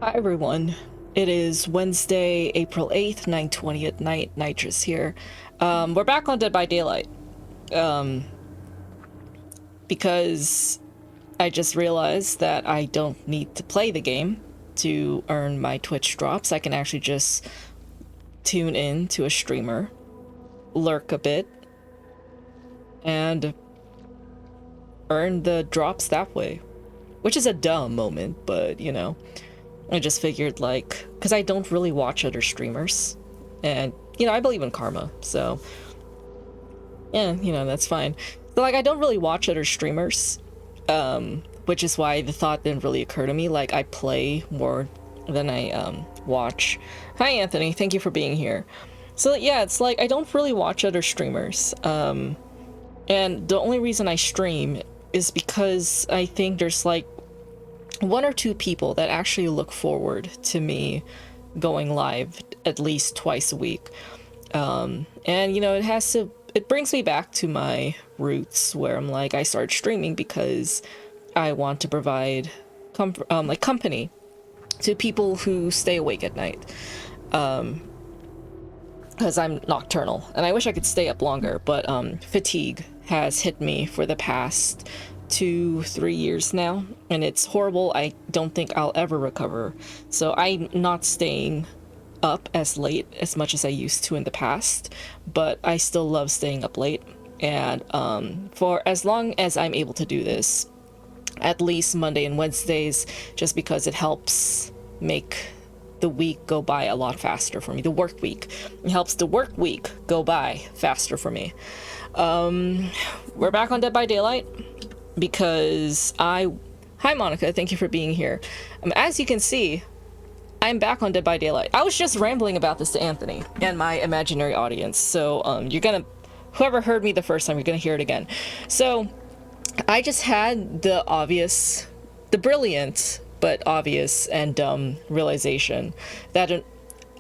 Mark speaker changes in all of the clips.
Speaker 1: Hi everyone. It is Wednesday, April 8th, 9:20 at night. Nitrous here. We're back on Dead by Daylight. Um, because I just realized that I don't need to play the game to earn my Twitch drops. I can actually just tune in to a streamer, lurk a bit, and earn the drops that way. Which is a dumb moment, but you know, I just figured like, because I don't really watch other streamers. And, you know, I believe in karma, so yeah, you know, that's fine. But like, I don't really watch other streamers, which is why the thought didn't really occur to me. Like, I play more than I watch. Hi, Anthony. Thank you for being here. So yeah, it's like I don't really watch other streamers, and the only reason I stream is because I think there's like one or two people that actually look forward to me going live at least twice a week. And you know, it brings me back to my roots where I'm like, I started streaming because I want to provide like company to people who stay awake at night. Because I'm nocturnal and I wish I could stay up longer, but fatigue has hit me for the past 2-3 years now, and it's horrible. I don't think I'll ever recover. So I'm not staying up as late as much as I used to in the past, but I still love staying up late. And for as long as I'm able to do this, at least Monday and Wednesdays, just because it helps make the week go by a lot faster for me. The work week. It helps the work week go by faster for me. We're back on Dead by Daylight because Hi Monica, thank you for being here. As you can see, I'm back on Dead by Daylight. I was just rambling about this to Anthony and my imaginary audience, so whoever heard me the first time, you're gonna hear it again. So I just had the brilliant but obvious and dumb realization that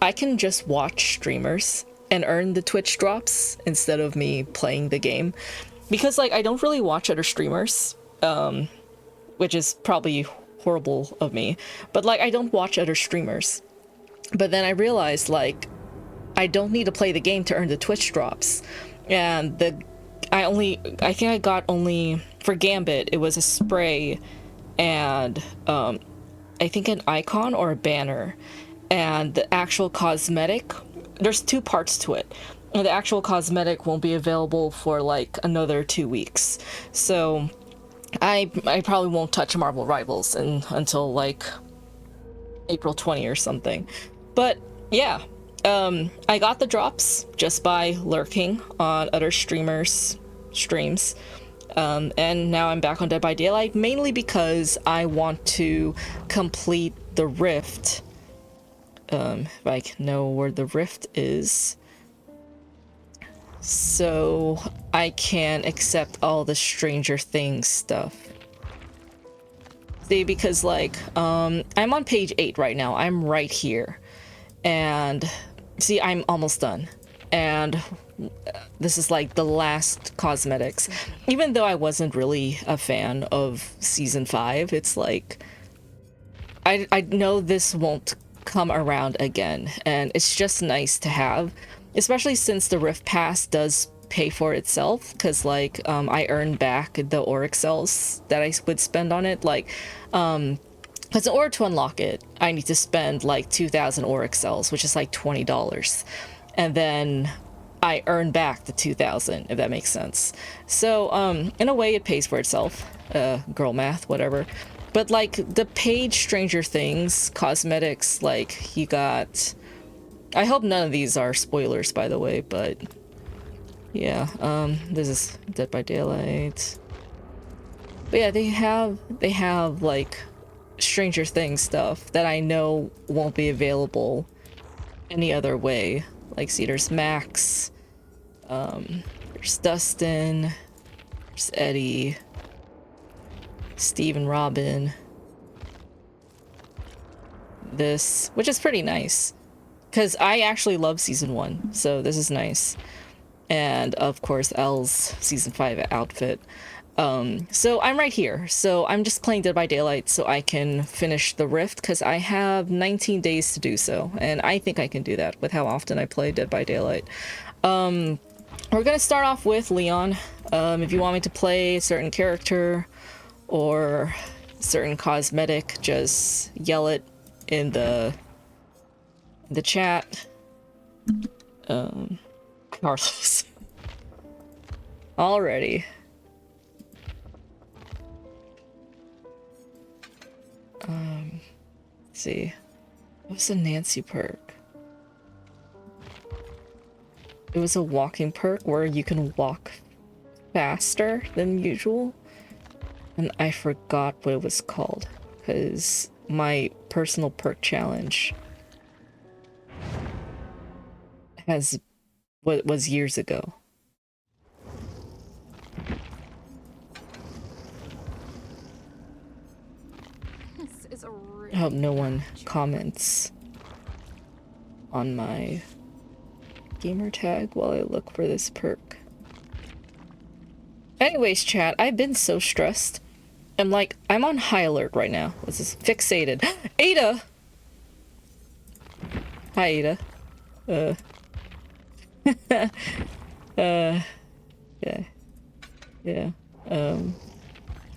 Speaker 1: I can just watch streamers and earn the Twitch drops instead of me playing the game. Because like I don't really watch other streamers, which is probably horrible of me, but like I don't watch other streamers. But then I realized like I don't need to play the game to earn the Twitch drops. And I think I got only for Gambit, it was a spray and I think an icon or a banner, and the actual cosmetic, there's two parts to it, and the actual cosmetic won't be available for like another 2 weeks. So I probably won't touch Marvel Rivals until like April 20 or something. But yeah, I got the drops just by lurking on other streamers streams. And now I'm back on Dead by Daylight, mainly because I want to complete the rift. If I know where the rift is, so I can accept all the Stranger Things stuff. See, because like, I'm on page 8 right now. I'm right here. And see, I'm almost done. And this is like the last cosmetics. Even though I wasn't really a fan of season 5, it's like I know this won't come around again, and it's just nice to have, especially since the Rift Pass does pay for itself, because like I earn back the auric cells that I would spend on it. Like because in order to unlock it, I need to spend like 2,000 auric cells, which is like $20, and then I earn back the 2,000, if that makes sense. So in a way it pays for itself. Girl math, whatever. But like the paid Stranger Things cosmetics, like you got, I hope none of these are spoilers, by the way, but yeah, this is Dead by Daylight. But yeah, they have like Stranger Things stuff that I know won't be available any other way. Like, see, there's Max, there's Dustin, there's Eddie, Steve and Robin. This, which is pretty nice, because I actually love season 1, so this is nice. And of course, Elle's season 5 outfit. So I'm right here. So I'm just playing Dead by Daylight so I can finish the Rift because I have 19 days to do so. And I think I can do that with how often I play Dead by Daylight. We're gonna start off with Leon. If you want me to play a certain character or certain cosmetic, just yell it in the chat. Carlos. Alrighty. Let's see. What's a Nancy perk? It was a walking perk where you can walk faster than usual. And I forgot what it was called because my personal perk challenge was years ago. I hope no one comments on my gamer tag while I look for this perk. Anyways, chat, I've been so stressed. I'm on high alert right now. This is fixated. Ada! Hi, Ada. Yeah.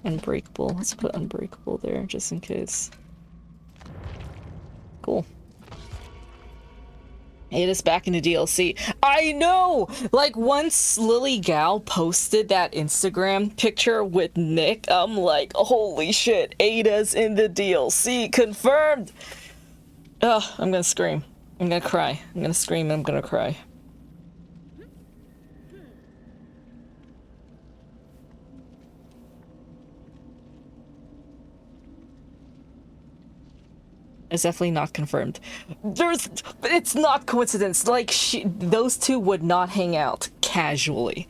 Speaker 1: Unbreakable. Let's put unbreakable there just in case. Cool. Ada's back in the DLC. I know! Like, once Lily Gal posted that Instagram picture with Nick, I'm like, holy shit, Ada's in the DLC. Confirmed! Ugh, I'm gonna scream. I'm gonna cry. I'm gonna scream and I'm gonna cry. It's definitely not confirmed. It's not coincidence. Like, those two would not hang out casually.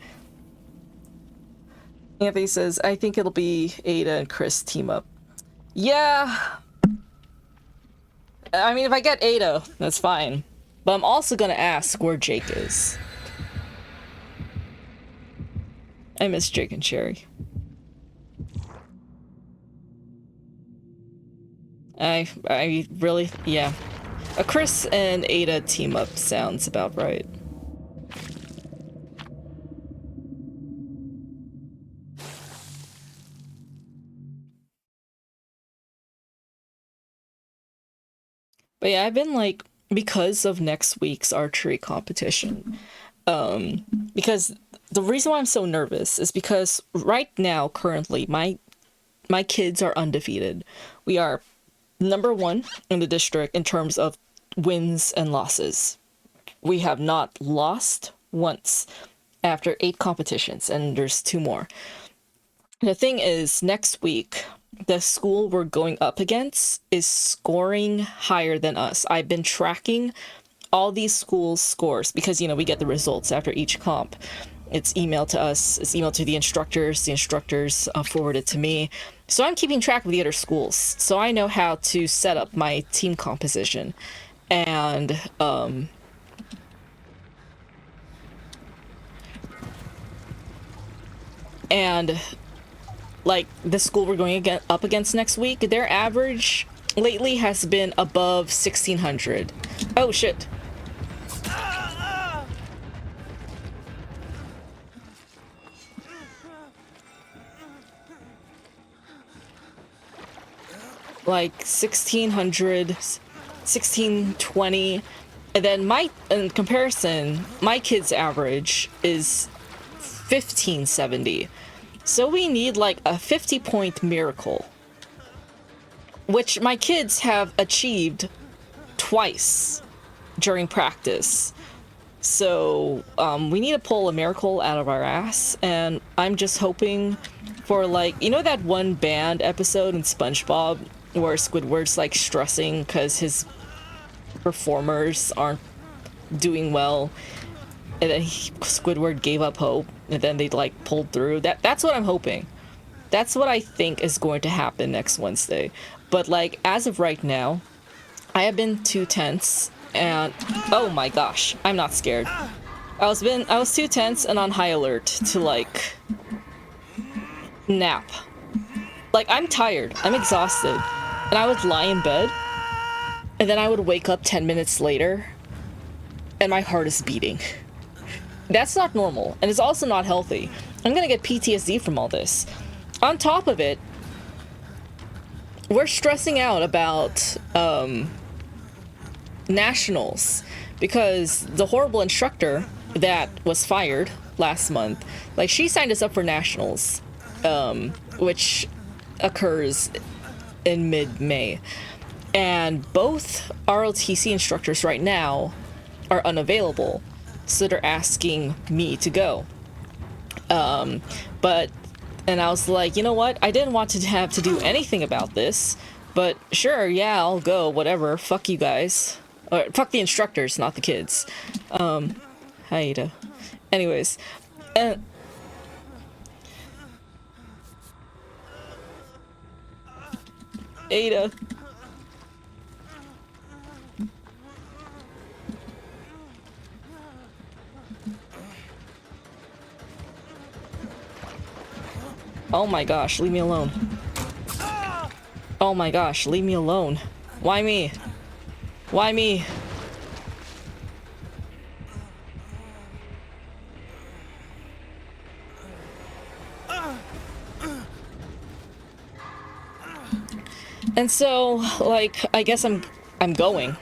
Speaker 1: Anthony says, I think it'll be Ada and Chris team up. Yeah. I mean, if I get Ada, that's fine. But I'm also gonna ask where Jake is. I miss Jake and Sherry. I really, yeah. A Chris and Ada team up sounds about right. But yeah, I've been like, because of next week's archery competition, because the reason why I'm so nervous is because right now, currently, my kids are undefeated. We are #1 in the district in terms of wins and losses. We have not lost once after 8 competitions, and there's 2 more. The thing is, next week, the school we're going up against is scoring higher than us. I've been tracking all these schools' scores because, you know, we get the results after each comp. It's emailed to us, it's emailed to the instructors forward it to me. So I'm keeping track of the other schools, so I know how to set up my team composition. And, like, the school we're going up against next week, their average lately has been above 1,600. Oh, shit. Like 1,600, 1,620, and then in comparison, my kid's average is 1,570. So we need like a 50-point miracle, which my kids have achieved twice during practice. So we need to pull a miracle out of our ass, and I'm just hoping for, like, you know that one band episode in SpongeBob where Squidward's like stressing because his performers aren't doing well, and then Squidward gave up hope, and then they like pulled through. That's what I'm hoping. That's what I think is going to happen next Wednesday. But like, as of right now, I have been too tense, and oh my gosh, I'm not scared. I was too tense and on high alert to like nap. Like, I'm tired, I'm exhausted, and I would lie in bed, and then I would wake up 10 minutes later, and my heart is beating. That's not normal, and it's also not healthy. I'm gonna get PTSD from all this. On top of it, we're stressing out about nationals because the horrible instructor that was fired last month, like, she signed us up for nationals, which occurs in mid-May, and both ROTC instructors right now are unavailable, so they're asking me to go. And I was like, you know what, I didn't want to have to do anything about this, but sure, yeah, I'll go, whatever, fuck you guys, or fuck the instructors, not the kids. Hi, Ada. Anyways, and Ada. Oh my gosh, leave me alone. Oh my gosh, leave me alone. Why me? Why me? And so, like, I guess I'm going.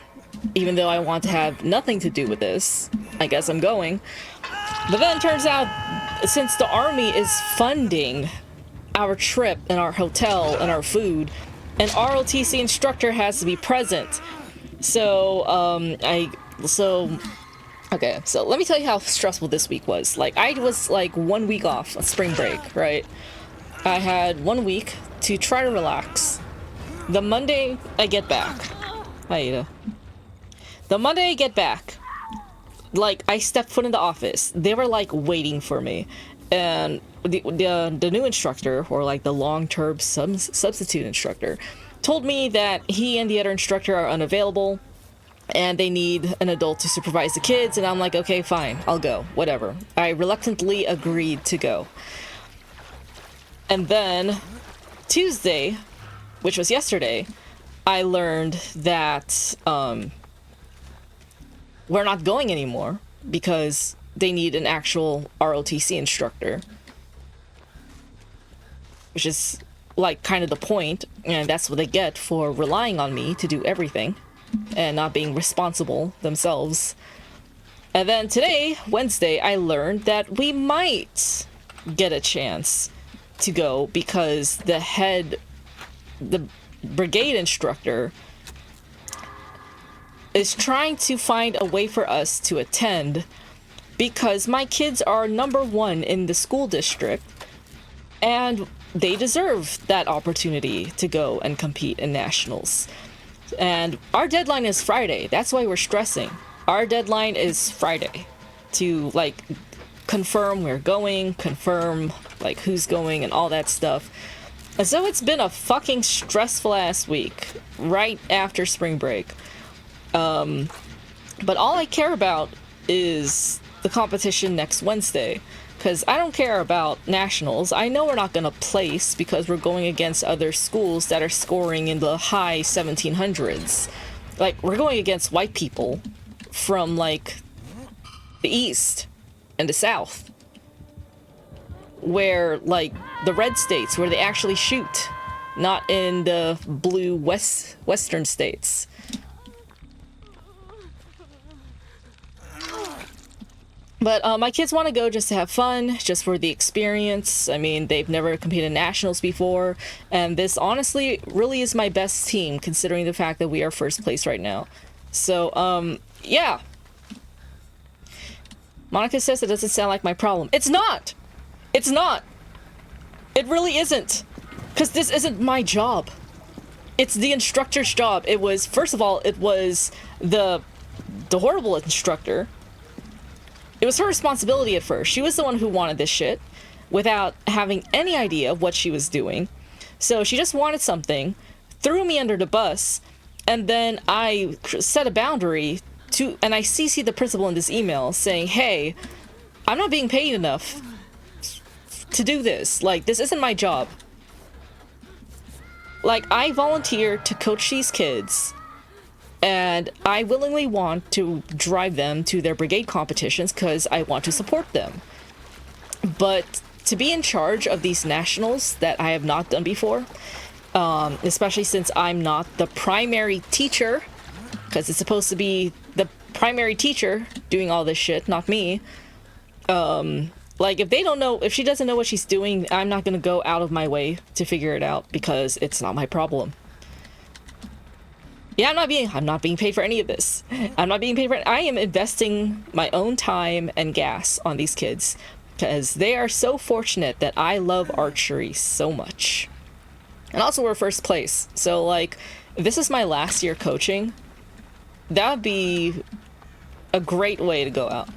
Speaker 1: Even though I want to have nothing to do with this, I guess I'm going. But then it turns out, since the army is funding our trip and our hotel and our food, an ROTC instructor has to be present. So, okay, so let me tell you how stressful this week was. Like, I was like 1 week off of spring break, right? I had 1 week to try to relax. The Monday I get back. Hi, Ada. The Monday I get back, like, I stepped foot in the office. They were like waiting for me, and the new instructor, or like the long-term substitute instructor, told me that he and the other instructor are unavailable, and they need an adult to supervise the kids. And I'm like, okay, fine, I'll go, whatever. I reluctantly agreed to go. And then Tuesday, which was yesterday, I learned that we're not going anymore because they need an actual ROTC instructor, which is like kind of the point, and that's what they get for relying on me to do everything and not being responsible themselves. And then today, Wednesday, I learned that we might get a chance to go because the brigade instructor is trying to find a way for us to attend because my kids are #1 in the school district and they deserve that opportunity to go and compete in nationals. And our deadline is Friday. That's why we're stressing. Our deadline is Friday to, like, confirm we're going, confirm, like, who's going and all that stuff. And so it's been a fucking stressful ass week right after spring break. But all I care about is the competition next Wednesday, because I don't care about nationals. I know we're not going to place because we're going against other schools that are scoring in the high 1700s. Like, we're going against white people from, like, the East and the South, where, like, the red states, where they actually shoot, not in the blue western states. But my kids want to go just to have fun, just for the experience. I mean, they've never competed in nationals before, and this honestly really is my best team, considering the fact that we are first place right now. So, yeah. Monica says it doesn't sound like my problem. It's not! It's not! It really isn't! Because this isn't my job. It's the instructor's job. It was, first of all, it was the horrible instructor. It was her responsibility at first. She was the one who wanted this shit without having any idea of what she was doing. So she just wanted something, threw me under the bus, and then I set a boundary to, and I CC'd the principal in this email saying, hey, I'm not being paid enough to do this. Like, this isn't my job. Like, I volunteer to coach these kids, and I willingly want to drive them to their brigade competitions because I want to support them. But to be in charge of these nationals that I have not done before, especially since I'm not the primary teacher, because it's supposed to be the primary teacher doing all this shit, not me. Like, if she doesn't know what she's doing, I'm not gonna go out of my way to figure it out because it's not my problem. Yeah, I'm not being paid for any of this. I'm not being paid for it. I am investing my own time and gas on these kids because they are so fortunate that I love archery so much. And also we're first place. So like, if this is my last year coaching, that would be a great way to go out.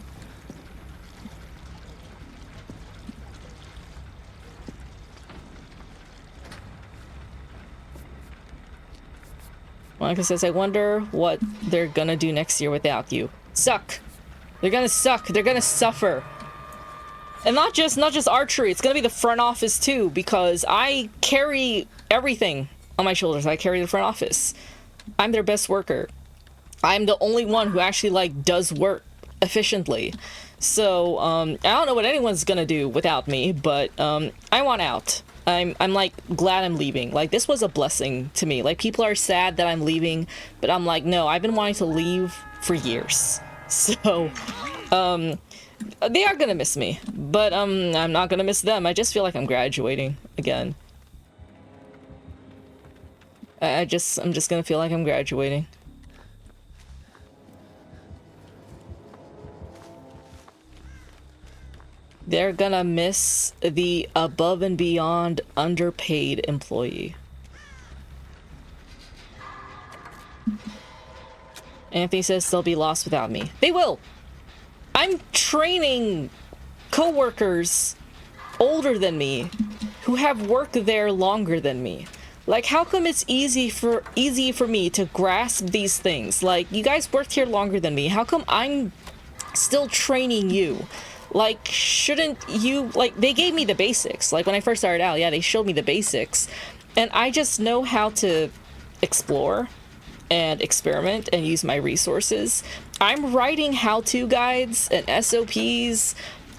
Speaker 1: Monica says, I wonder what they're gonna do next year without you. Suck. They're gonna suck. They're gonna suffer. And not just archery, it's gonna be the front office too, because I carry everything on my shoulders. I carry the front office. I'm their best worker. I'm the only one who actually like does work efficiently. So I don't know what anyone's gonna do without me, but I want out. I'm like glad I'm leaving. Like, this was a blessing to me. Like, people are sad that I'm leaving, but I'm like, no, I've been wanting to leave for years. So they are gonna miss me, but I'm not gonna miss them. I just feel like I'm graduating again. I'm just gonna feel like I'm graduating. They're gonna miss the above and beyond underpaid employee. Anthony says they'll be lost without me. They will! I'm training co-workers older than me who have worked there longer than me. Like, how come it's easy for me to grasp these things? Like, you guys worked here longer than me. How come I'm still training you? Like, shouldn't you, like, they gave me the basics. Like, when I first started out, yeah, they showed me the basics. And I just know how to explore and experiment and use my resources. I'm writing how-to guides and SOPs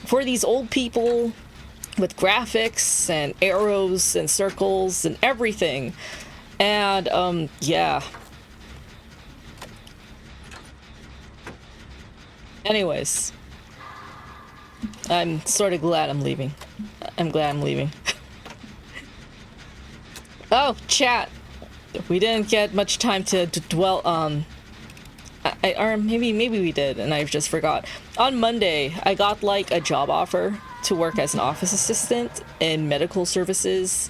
Speaker 1: for these old people with graphics and arrows and circles and everything. And, yeah. Anyways. I'm sort of glad I'm leaving. I'm glad I'm leaving. Oh, chat. We didn't get much time to dwell on... or maybe we did, and I just forgot. On Monday, I got, like, a job offer to work as an office assistant in medical services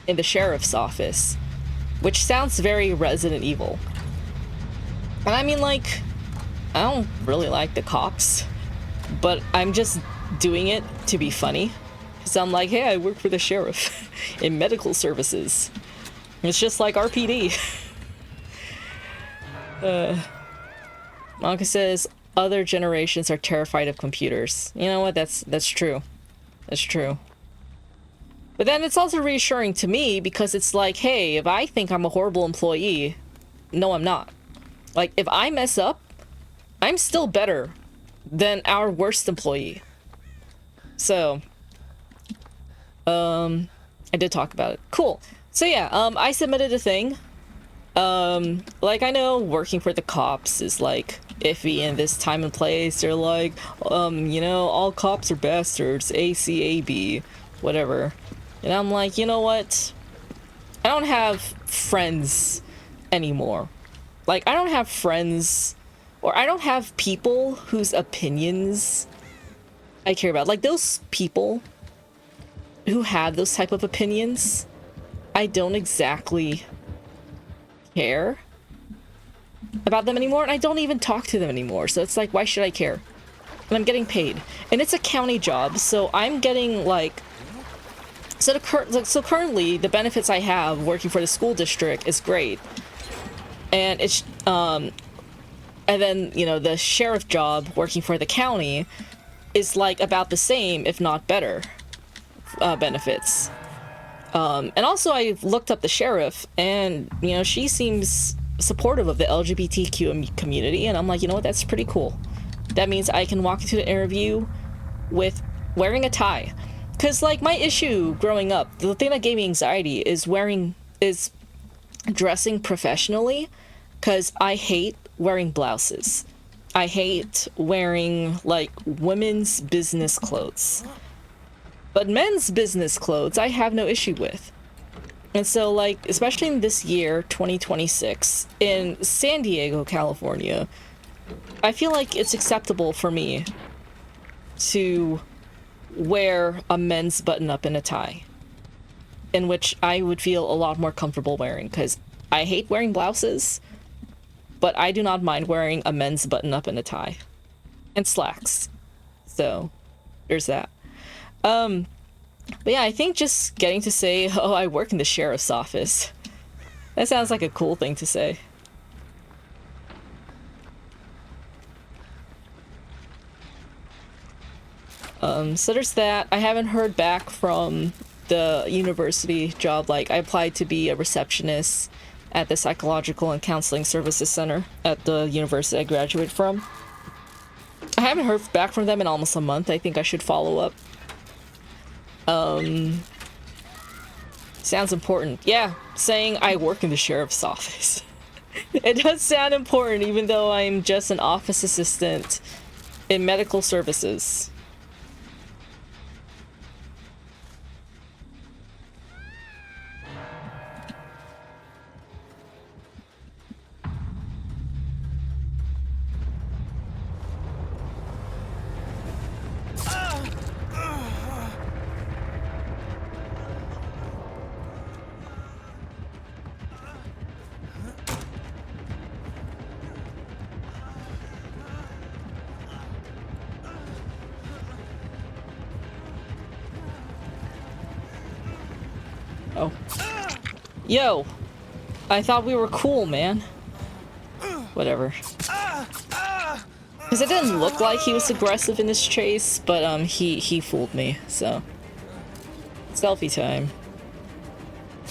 Speaker 1: in the sheriff's office, which sounds very Resident Evil. And I mean, like, I don't really like the cops, but I'm just doing it to be funny. So I'm like, hey, I work for the sheriff in medical services. It's just like RPD. Monica says, other generations are terrified of computers. You know what? That's true. That's true. But then it's also reassuring to me because it's like, hey, if I think I'm a horrible employee, no, I'm not. Like, if I mess up, I'm still better than our worst employee. So, I did talk about it. Cool. So yeah, I submitted a thing. Like, I know working for the cops is, like, iffy in this time and place. They're like, you know, all cops are bastards, ACAB, whatever. And I'm like, you know what? I don't have friends anymore. Like, I don't have friends, or I don't have people whose opinions I care about. Like, those people who have those type of opinions, I don't exactly care about them anymore, and I don't even talk to them anymore. So it's like, why should I care? And I'm getting paid, and it's a county job, so I'm getting like, so currently the benefits I have working for the school district is great, and it's and then, you know, the sheriff job working for the county is like about the same, if not better, benefits. And also I looked up the sheriff, and you know, she seems supportive of the LGBTQ community, and I'm like, you know what, that's pretty cool. That means I can walk into the interview with wearing a tie. Because like my issue growing up, the thing that gave me anxiety is dressing professionally, because I hate wearing blouses. I hate wearing like women's business clothes. But men's business clothes I have no issue with. And so like, especially in this year, 2026, in San Diego, California, I feel like it's acceptable for me to wear a men's button-up and a tie, in which I would feel a lot more comfortable wearing, because I hate wearing blouses, but I do not mind wearing a men's button-up and a tie. And slacks. So, there's that. But yeah, I think just getting to say, oh, I work in the sheriff's office. That sounds like a cool thing to say. So there's that. I haven't heard back from the university job. Like, I applied to be a receptionist at the Psychological and Counseling Services Center at the university I graduated from. I haven't heard back from them in almost a month. I think I should follow up. Sounds important. Yeah, saying I work in the sheriff's office. It does sound important, even though I'm just an office assistant in medical services. Oh. Yo! I thought we were cool, man. Whatever. Because it didn't look like he was aggressive in this chase, but he fooled me, so. Selfie time.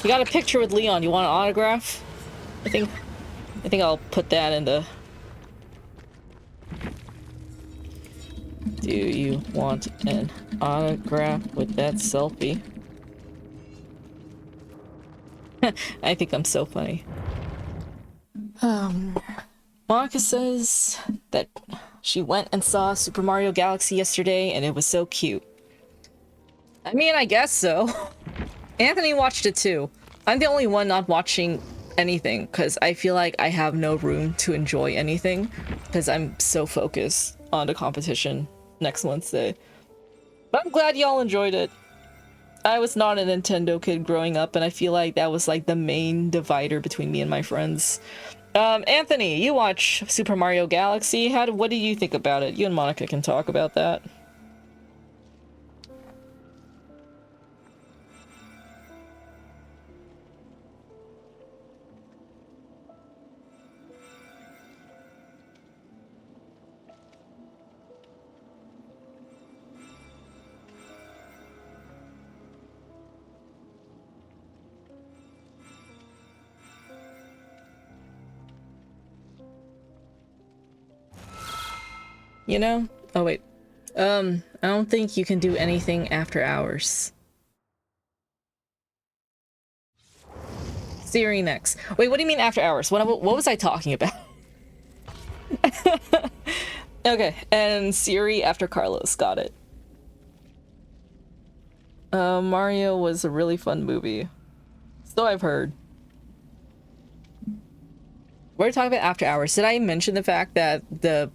Speaker 1: You got a picture with Leon, you want an autograph? I think I'll put that in the... Do you want an autograph with that selfie? I think I'm so funny. Monica says that she went and saw Super Mario Galaxy yesterday and it was so cute. I mean, I guess so. Anthony watched it too. I'm the only one not watching anything because I feel like I have no room to enjoy anything because I'm so focused on the competition next Wednesday. But I'm glad y'all enjoyed it. I was not a Nintendo kid growing up, and I feel like that was like the main divider between me and my friends. Anthony, you watch Super Mario Galaxy. What do you think about it? You and Monica can talk about that. You know? Oh, wait. I don't think you can do anything after hours. Siri next. Wait, what do you mean after hours? What was I talking about? Okay, and Siri after Carlos. Got it. Mario was a really fun movie. So I've heard. We're talking about after hours. Did I mention the fact that the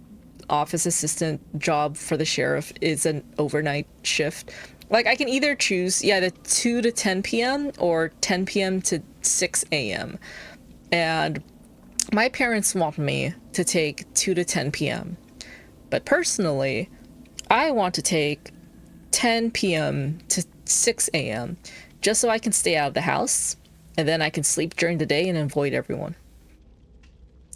Speaker 1: office assistant job for the sheriff is an overnight shift? Like, I can either choose, yeah, the 2 to 10 p.m. or 10 p.m. to 6 a.m. And my parents want me to take 2 to 10 p.m. But personally, I want to take 10 p.m. to 6 a.m. just so I can stay out of the house, and then I can sleep during the day and avoid everyone.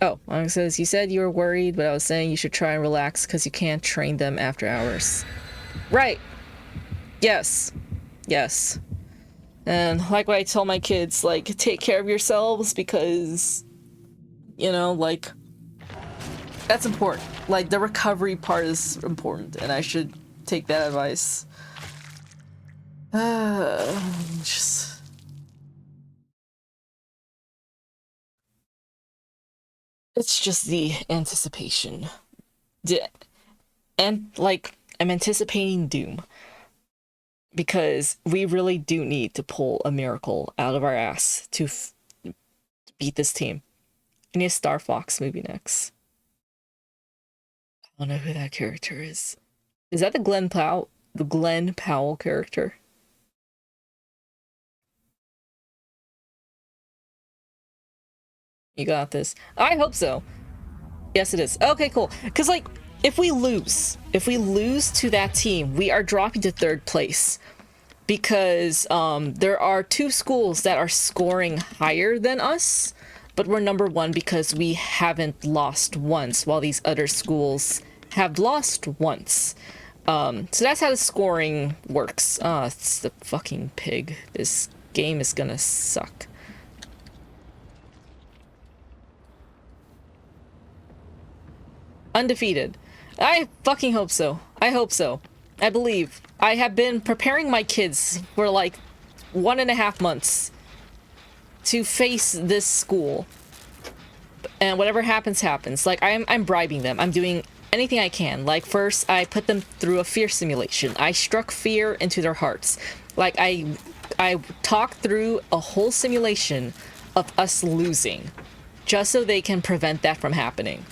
Speaker 1: Oh, Monica says, you said you were worried, but I was saying you should try and relax because you can't train them after hours. Right. Yes. Yes. And like what I tell my kids, like, take care of yourselves because, you know, like, that's important. Like, the recovery part is important, and I should take that advice. Just... It's just the anticipation. And, like, I'm anticipating doom. Because we really do need to pull a miracle out of our ass to beat this team. I need a Star Fox movie next. I don't know who that character is. Is that the Glenn Powell character? You got this. I hope so. Yes, it is. Okay, cool. Because, like, if we lose to that team, we are dropping to 3rd place. Because there are 2 schools that are scoring higher than us, but we're number 1 because we haven't lost once, while these other schools have lost once. So that's how the scoring works. It's the fucking pig. This game is gonna suck. Undefeated. I fucking hope so. I hope so. I believe. I have been preparing my kids for like 1.5 months to face this school. And whatever happens, happens. Like, I'm bribing them. I'm doing anything I can. Like, first, I put them through a fear simulation. I struck fear into their hearts. Like, I talked through a whole simulation of us losing, just so they can prevent that from happening.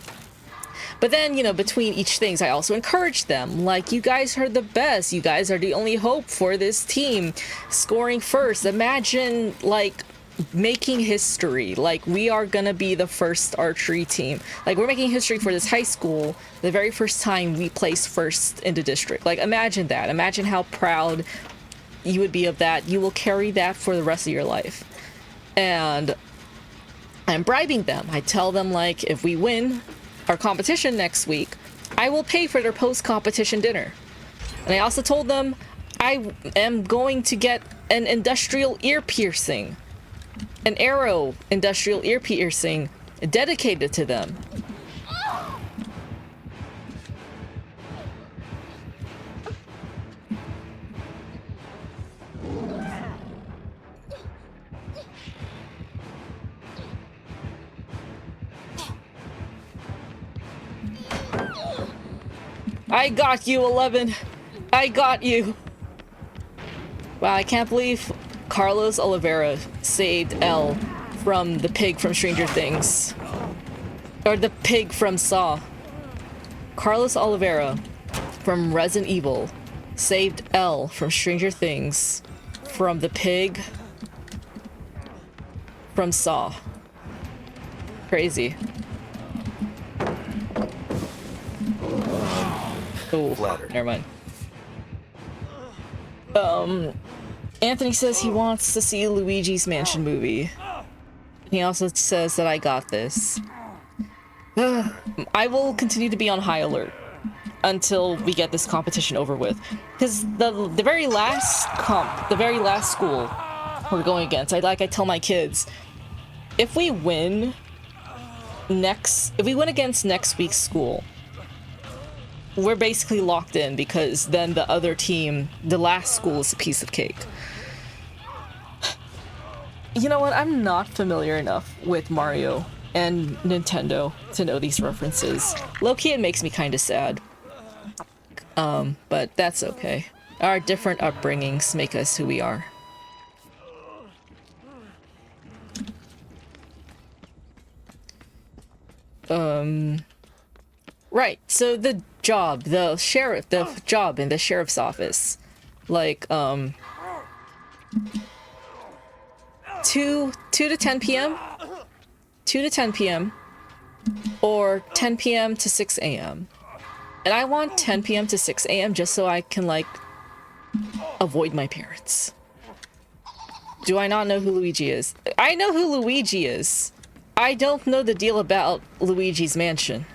Speaker 1: But then, you know, between each things, I also encourage them. Like, you guys are the best. You guys are the only hope for this team. Scoring first. Imagine, like, making history. Like, we are gonna be the first archery team. Like, we're making history for this high school. The very first time we place first in the district. Like, imagine that. Imagine how proud you would be of that. You will carry that for the rest of your life. And I'm bribing them. I tell them, like, if we win our competition next week, I will pay for their post-competition dinner. And I also told them I am going to get an industrial ear piercing, an arrow industrial ear piercing dedicated to them. I got you, 11. I got you. Wow, I can't believe Carlos Oliveira saved Elle from the pig from Stranger Things. Or the pig from Saw. Carlos Oliveira from Resident Evil saved Elle from Stranger Things from the pig from Saw. Crazy. Oh, never mind. Anthony says he wants to see Luigi's Mansion movie. He also says that I got this. I will continue to be on high alert until we get this competition over with. Because the very last school we're going against, I tell my kids, if we win against next week's school, we're basically locked in, because then the other team, the last school, is a piece of cake. You know what? I'm not familiar enough with Mario and Nintendo to know these references. Low-key, it makes me kind of sad. But that's okay. Our different upbringings make us who we are. Right, so the job in the sheriff's office. Like, 2 to 10 p.m. 2 to 10 p.m. or 10 p.m. to 6 a.m. And I want 10 p.m. to 6 a.m. just so I can, like, avoid my parents. Do I not know who Luigi is? I know who Luigi is. I don't know the deal about Luigi's Mansion.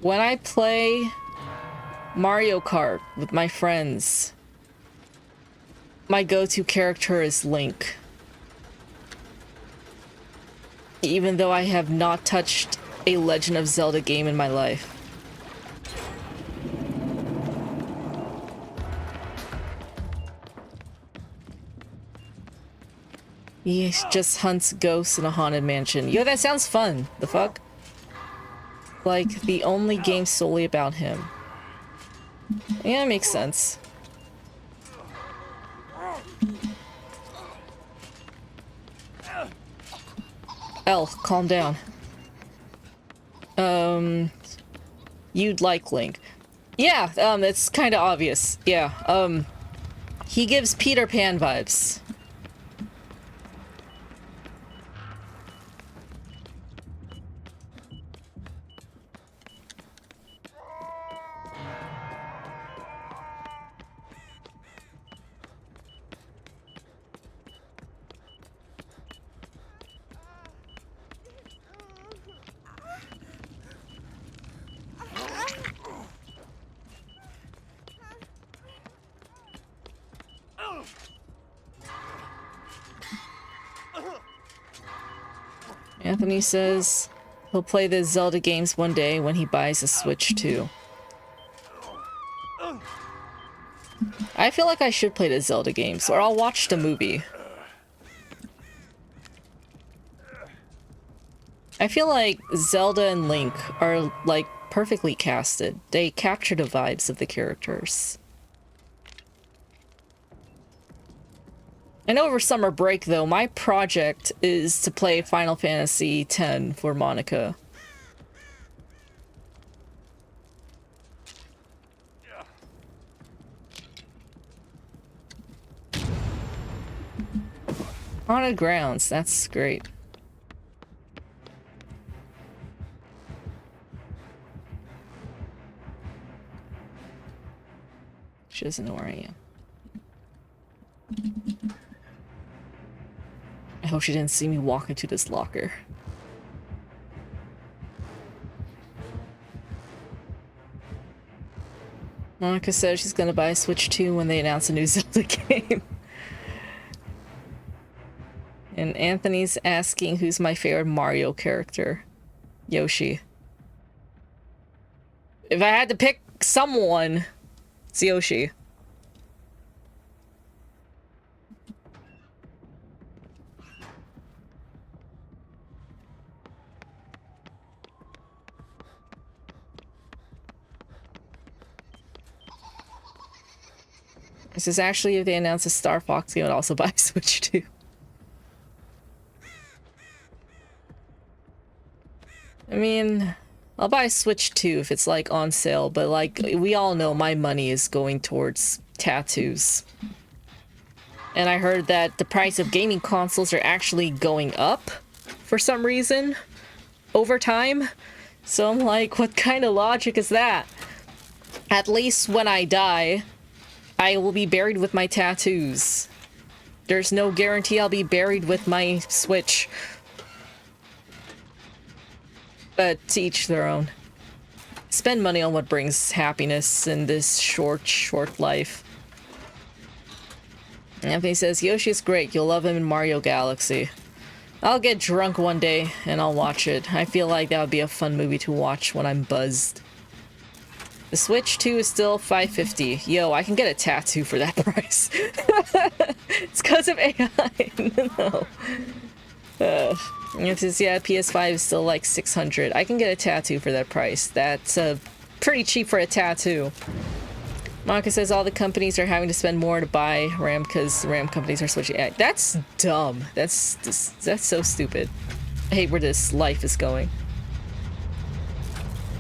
Speaker 1: When I play Mario Kart with my friends, my go-to character is Link. Even though I have not touched a Legend of Zelda game in my life. He just hunts ghosts in a haunted mansion. Yo, that sounds fun. The fuck? Like, the only game solely about him. Yeah, it makes sense. Elle, calm down. You'd like Link. Yeah, it's kind of obvious. Yeah, he gives Peter Pan vibes. Anthony says he'll play the Zelda games one day when he buys a Switch 2. I feel like I should play the Zelda games, or I'll watch the movie. I feel like Zelda and Link are, like, perfectly casted. They capture the vibes of the characters. And over summer break, though, my project is to play Final Fantasy X for Monica. Haunted grounds, that's great. She doesn't know where I am. I hope she didn't see me walk into this locker. Monica says she's gonna buy a Switch 2 when they announce a new Zelda game. And Anthony's asking who's my favorite Mario character. Yoshi. If I had to pick someone, it's Yoshi. This is actually if they announce a Star Fox game, I would also buy a Switch 2. I mean, I'll buy a Switch 2 if it's like on sale, but like we all know my money is going towards tattoos. And I heard that the price of gaming consoles are actually going up for some reason over time. So I'm like, what kind of logic is that? At least when I die, I will be buried with my tattoos. There's no guarantee I'll be buried with my Switch. But to each their own. Spend money on what brings happiness in this short life. Anthony says, Yoshi is great. You'll love him in Mario Galaxy. I'll get drunk one day and I'll watch it. I feel like that would be a fun movie to watch when I'm buzzed. The Switch 2 is still $550. Yo, I can get a tattoo for that price. It's because of AI. No. It says, yeah, PS5 is still like $600. I can get a tattoo for that price. That's pretty cheap for a tattoo. Monica says all the companies are having to spend more to buy RAM because RAM companies are switching. That's dumb. That's so stupid. I hate where this life is going.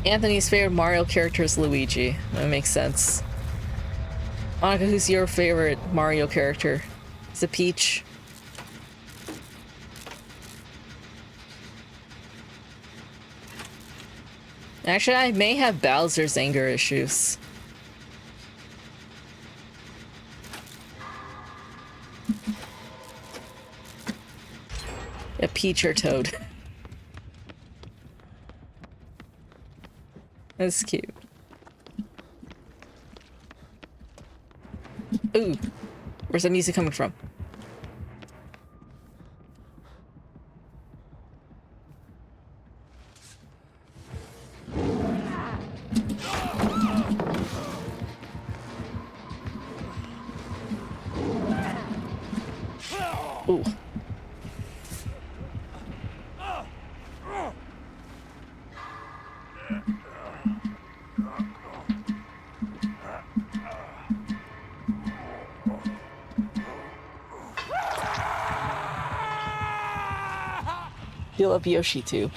Speaker 1: Anthony's favorite Mario character is Luigi. That makes sense. Monica, who's your favorite Mario character? Is it Peach? Actually, I may have Bowser's anger issues. A Peach or Toad. That's cute. Ooh, where's that music coming from? Ooh. You love Yoshi too.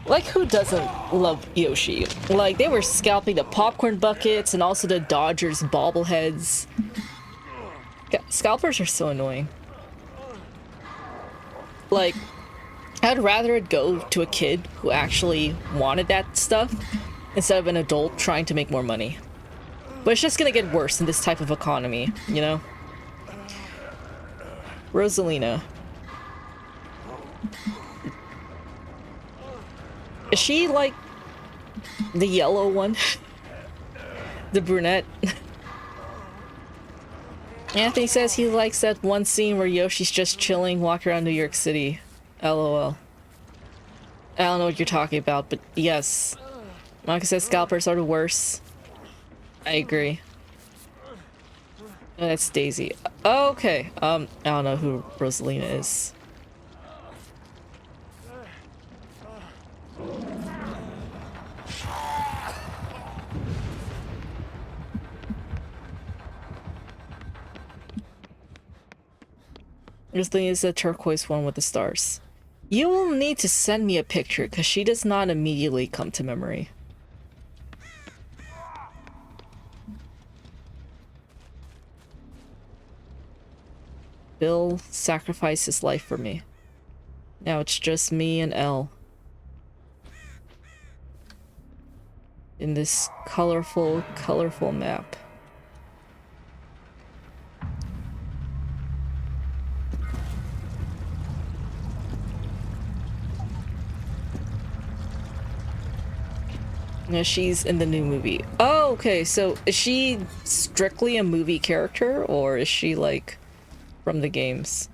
Speaker 1: Like, who doesn't love Yoshi? Like, they were scalping the popcorn buckets and also the Dodgers bobbleheads. Scalpers are so annoying. Like, I'd rather it go to a kid who actually wanted that stuff instead of an adult trying to make more money. But it's just gonna get worse in this type of economy, you know? Rosalina. Is she like the yellow one? The brunette? Anthony says he likes that one scene where Yoshi's just chilling, walking around New York City. LOL. I don't know what you're talking about, but yes. Monica says scalpers are the worst. I agree. Oh, that's Daisy. Oh, okay. I don't know who Rosalina is. Rosalina is the turquoise one with the stars. You will need to send me a picture because she does not immediately come to memory. Bill sacrificed his life for me. Now it's just me and Elle. In this colorful, colorful map. No, she's in the new movie. Oh, okay. So is she strictly a movie character or is she like from the games?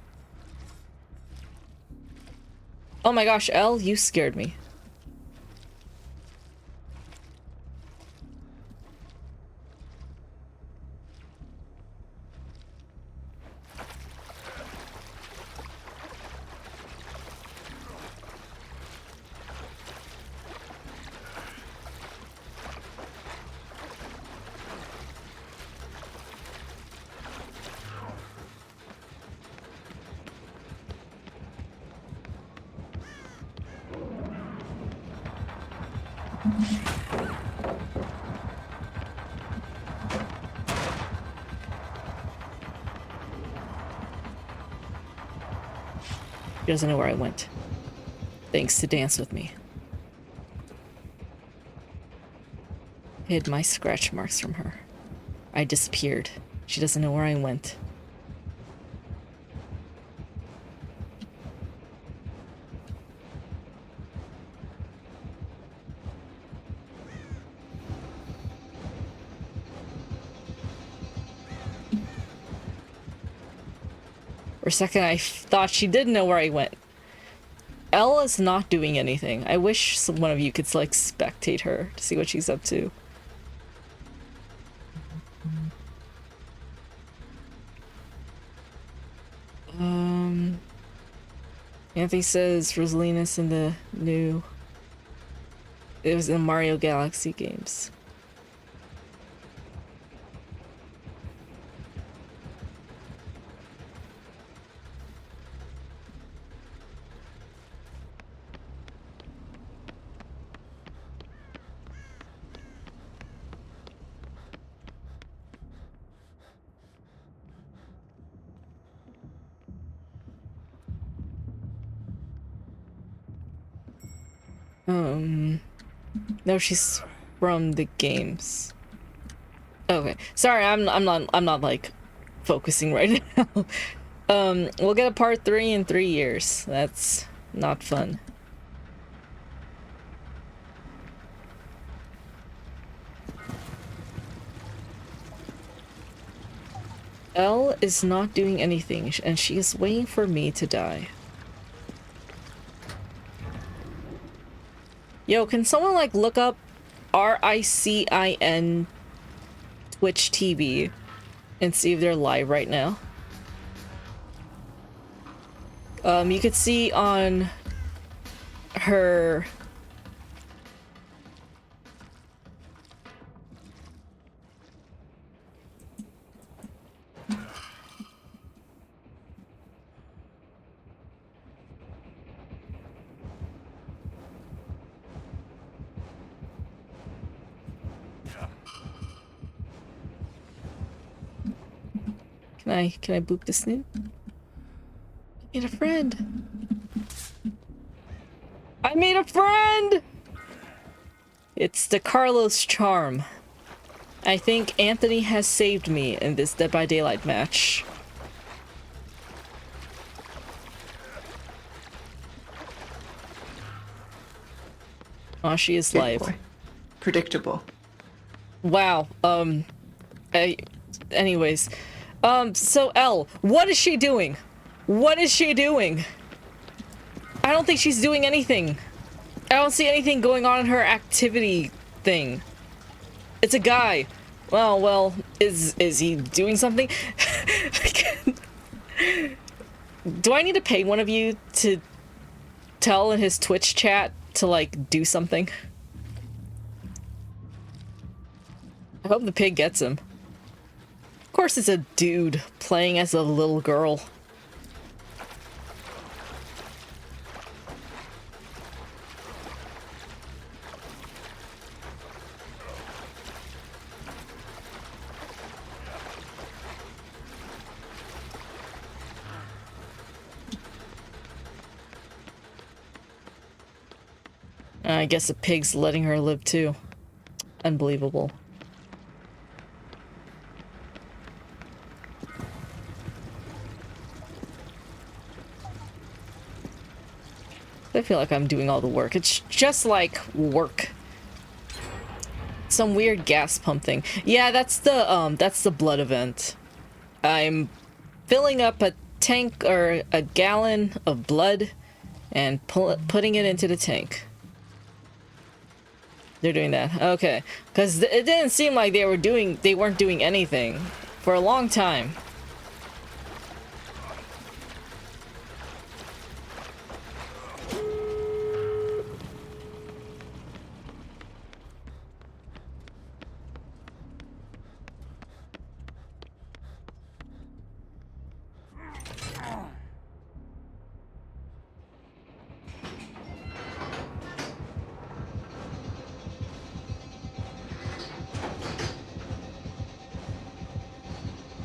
Speaker 1: Oh my gosh, Elle, you scared me. She doesn't know where I went. Thanks to dance with me. Hid my scratch marks from her. I disappeared. She doesn't know where I went. For a second, I thought she did know where I went. Elle is not doing anything. I wish one of you could, like, spectate her to see what she's up to. Anthony says Rosalina's in the new... It was in Mario Galaxy games. No, she's from the games. Okay, sorry, I'm not like focusing right now. We'll get a part 3 in 3 years. That's not fun. Elle is not doing anything, and she is waiting for me to die. Yo, can someone, like, look up RICIN Twitch TV and see if they're live right now? You could see on her... Can I boop this new? I made a friend. I made a friend! It's the Carlos charm. I think Anthony has saved me in this Dead by Daylight match. Oh, she is live.
Speaker 2: Boy. Predictable.
Speaker 1: Wow. Anyways. So Elle, what is she doing? What is she doing? I don't think she's doing anything. I don't see anything going on in her activity thing. It's a guy. Well, is he doing something? Do I need to pay one of you to tell in his Twitch chat to, like, do something? I hope the pig gets him. Of course it's a dude playing as a little girl. I guess the pig's letting her live too. Unbelievable. I feel like I'm doing all the work. It's just like work. Some weird gas pump thing. Yeah, that's the blood event. I'm filling up a tank or a gallon of blood and putting it into the tank. They're doing that. Okay. Because it didn't seem like they weren't doing anything for a long time.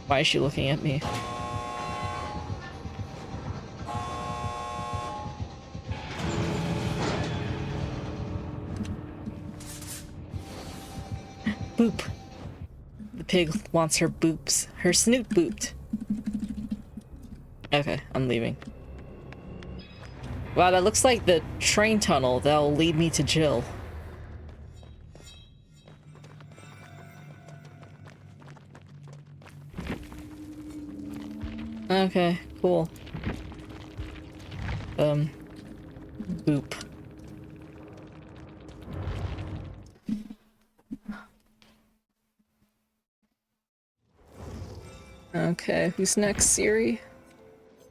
Speaker 1: Why is she looking at me? Boop. The pig wants her boops. Her snoot booped. Okay, I'm leaving. Wow, that looks like the train tunnel that'll lead me to Jill. Okay, cool. Boop. Okay, who's next? Siri?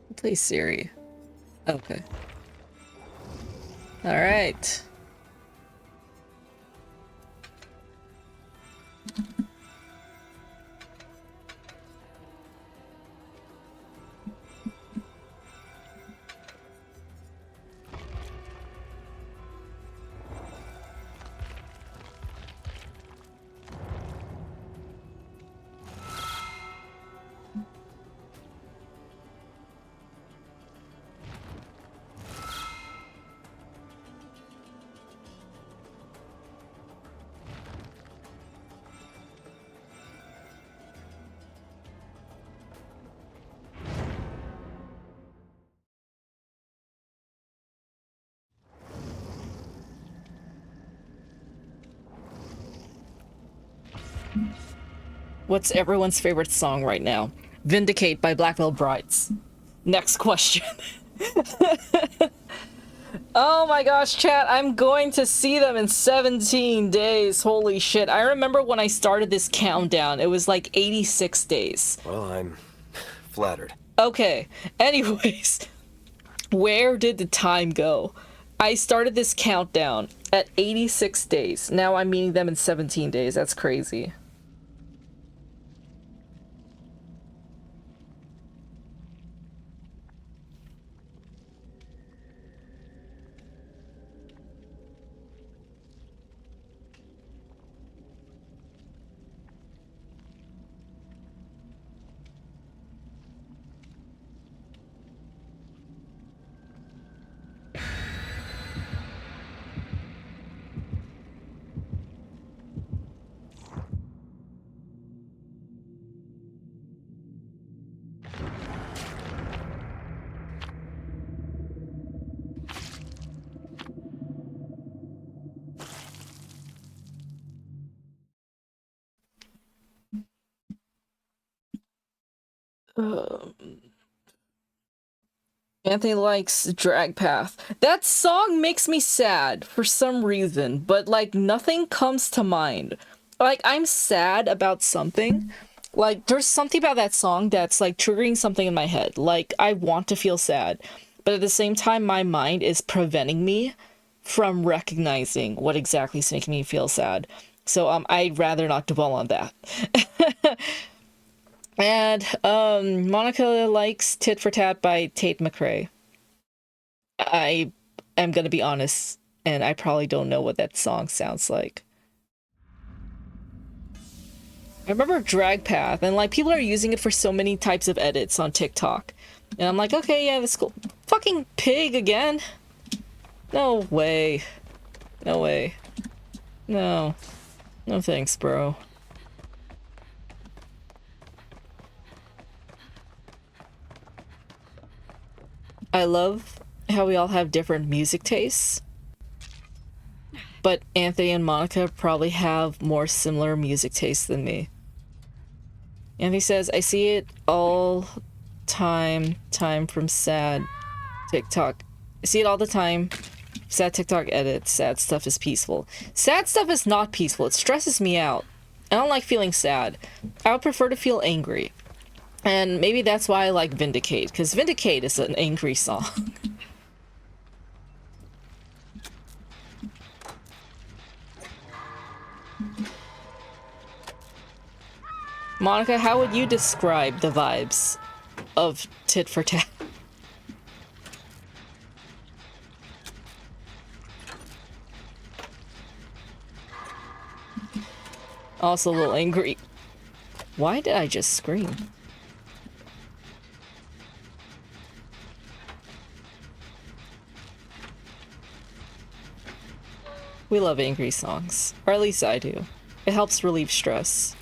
Speaker 1: I'll play Siri. Okay. Alright. What's everyone's favorite song right now? Vindicate by Black Veil Brides. Next question. Oh my gosh, chat, I'm going to see them in 17 days. Holy shit. I remember when I started this countdown, it was like 86 days.
Speaker 2: Well, I'm flattered.
Speaker 1: Okay, anyways, where did the time go? I started this countdown at 86 days. Now I'm meeting them in 17 days. That's crazy. Anthony likes Drag Path. That song makes me sad for some reason, but like nothing comes to mind. Like I'm sad about something. Like there's something about that song that's like triggering something in my head. Like I want to feel sad, but at the same time my mind is preventing me from recognizing what exactly is making me feel sad. So I'd rather not dwell on that. And Monica likes Tit for Tat by Tate McRae. I am gonna be honest, and I probably don't know what that song sounds like. I remember Drag Path, and like people are using it for so many types of edits on TikTok. And I'm like, okay, yeah, that's cool. Fucking pig again? No way. No way. No. No thanks, bro. I love how we all have different music tastes, but Anthony and Monica probably have more similar music tastes than me. Anthony says, I see it all time from sad TikTok. I see it all the time. Sad TikTok edits. Sad stuff is peaceful. Sad stuff is not peaceful. It stresses me out. I don't like feeling sad. I would prefer to feel angry. And maybe that's why I like Vindicate, because Vindicate is an angry song. Monica, how would you describe the vibes of Tit for Tat? Also a little angry. Why did I just scream? We love angry songs, or at least I do. It helps relieve stress.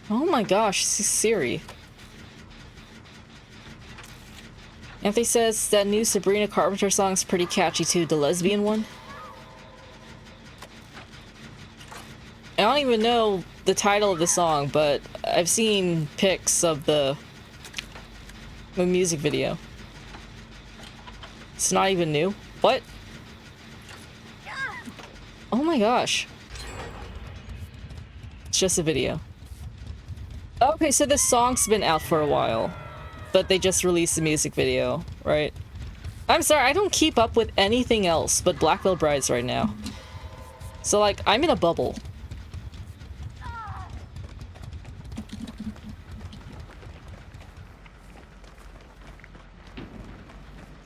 Speaker 1: Oh my gosh, Siri. Anthony says that new Sabrina Carpenter song's pretty catchy too, the lesbian one. I don't even know the title of the song, but I've seen pics of the music video. It's not even new. What? Oh my gosh. It's just a video. Okay, so this song's been out for a while, but they just released the music video, right? I'm sorry, I don't keep up with anything else but Black Veil Brides right now. So like, I'm in a bubble.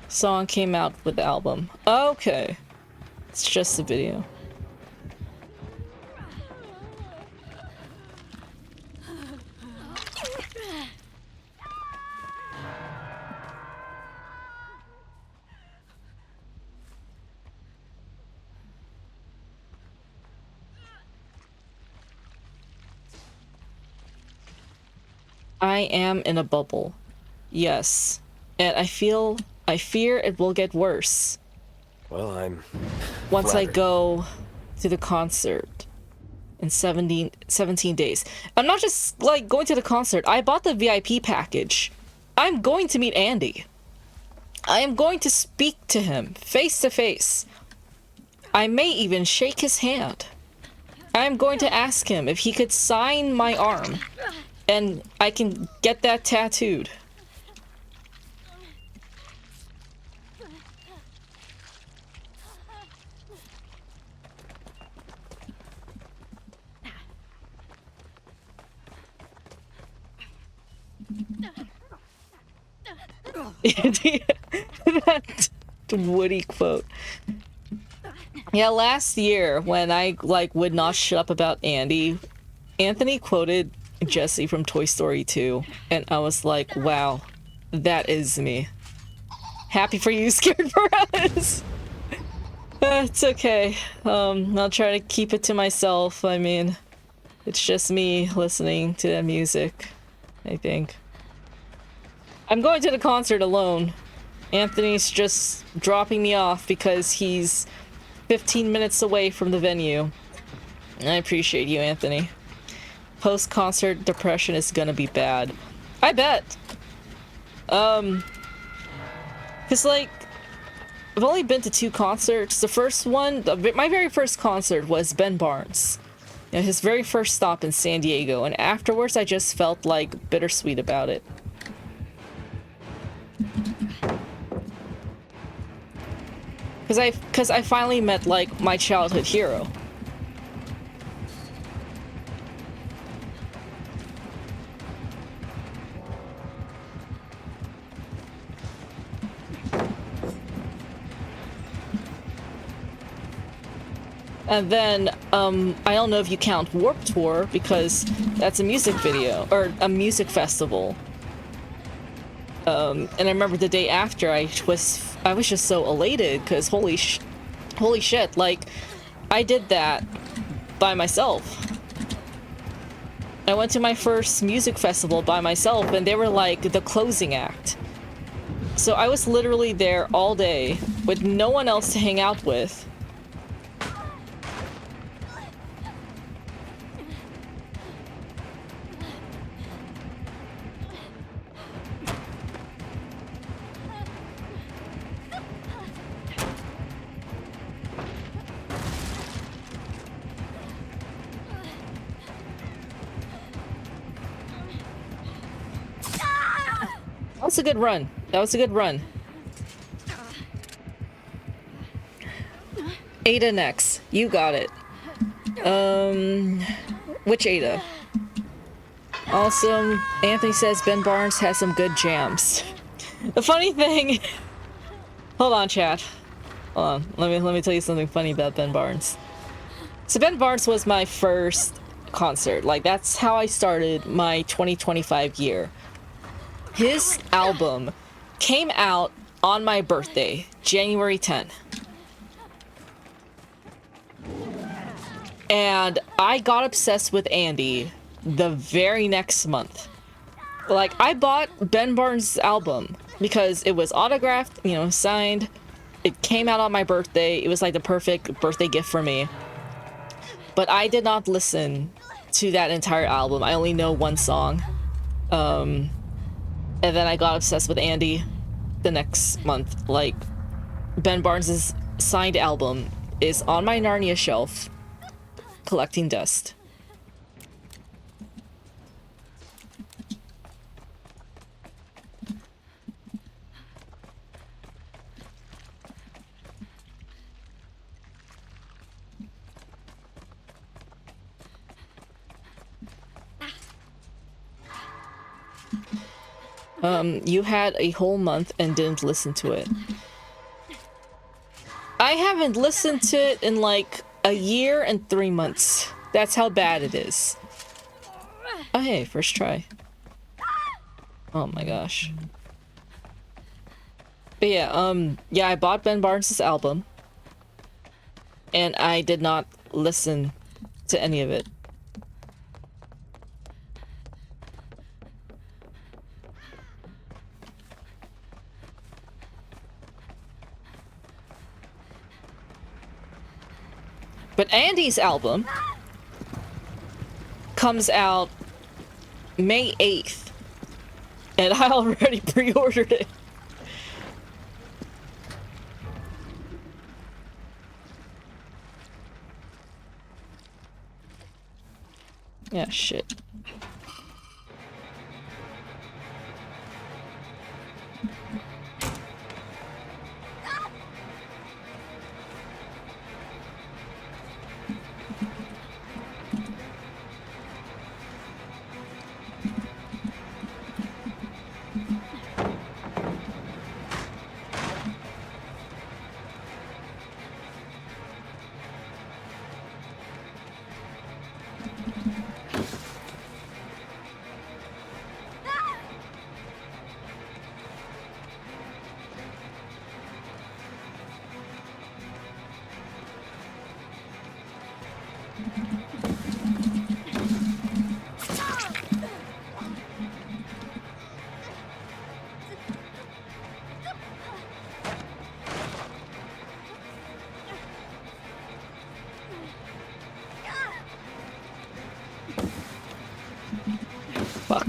Speaker 1: Song came out with the album. Okay. It's just a video. I am in a bubble. Yes. And I fear it will get worse.
Speaker 2: Well, I'm
Speaker 1: once I
Speaker 2: flattered.
Speaker 1: go to the concert in 17 days. I'm not just like going to the concert. I bought the VIP package. I'm going to meet Andy. I am going to speak to him face to face. I may even shake his hand. I am going to ask him if he could sign my arm and I can get that tattooed. That Woody quote. Yeah, last year when I like would not shut up about Andy, Anthony quoted Jesse from Toy Story 2, and I was like, wow, that is me. Happy for you, scared for us. It's okay. I'll try to keep it to myself. I mean, it's just me listening to that music, I think. I'm going to the concert alone. Anthony's just dropping me off because he's 15 minutes away from the venue. I appreciate you, Anthony. Post-concert depression is gonna be bad. I bet. Cause like, I've only been to 2 concerts. The first one, my very first concert was Ben Barnes. You know, his very first stop in San Diego, and afterwards I just felt like bittersweet about it. Cause I finally met like my childhood hero. And then, I don't know if you count Warped Tour because that's a music video or a music festival. And I remember the day after I was just so elated because holy shit, like I did that by myself. I went to my first music festival by myself and they were like the closing act. So I was literally there all day with no one else to hang out with. That was a good run. That was a good run. Ada next. You got it. Which Ada? Awesome. Anthony says Ben Barnes has some good jams. The funny thing... Hold on, chat. Hold on. Let me tell you something funny about Ben Barnes. So Ben Barnes was my first concert. Like, that's how I started my 2025 year. His album came out on my birthday, January 10th. And I got obsessed with Andy the very next month. Like, I bought Ben Barnes' album because it was autographed, you know, signed. It came out on my birthday. It was like the perfect birthday gift for me. But I did not listen to that entire album. I only know one song. And then I got obsessed with Andy the next month. Like, Ben Barnes' signed album is on my Narnia shelf, collecting dust. You had a whole month and didn't listen to it. I haven't listened to it in like a year and 3 months. That's how bad it is. Oh, hey, first try. Oh my gosh. But yeah, yeah, I bought Ben Barnes' album. And I did not listen to any of it. But Andy's album comes out May 8th, and I already pre-ordered it. Yeah, shit. Fuck.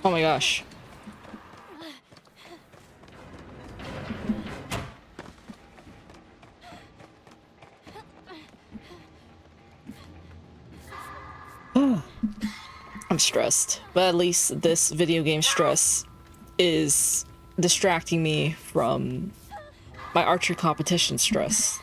Speaker 1: Oh my gosh. I'm stressed, but at least this video game stress is distracting me from my archery competition stress.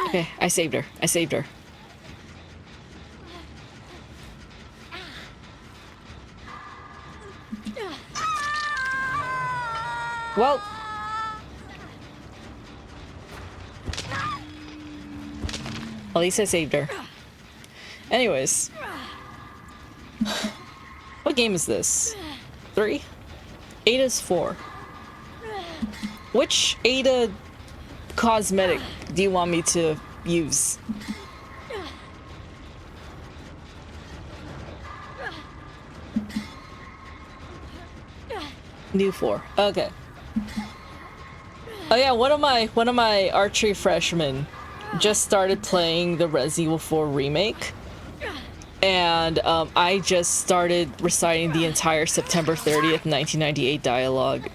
Speaker 1: Okay, I saved her. I saved her. Well. At least I saved her. Anyways. What game is this? 3? Ada's 4. Which Ada cosmetic do you want me to use? New 4. Okay. Oh yeah, one of my archery freshmen just started playing the Resident Evil 4 remake. And I just started reciting the entire September 30th, 1998 dialogue,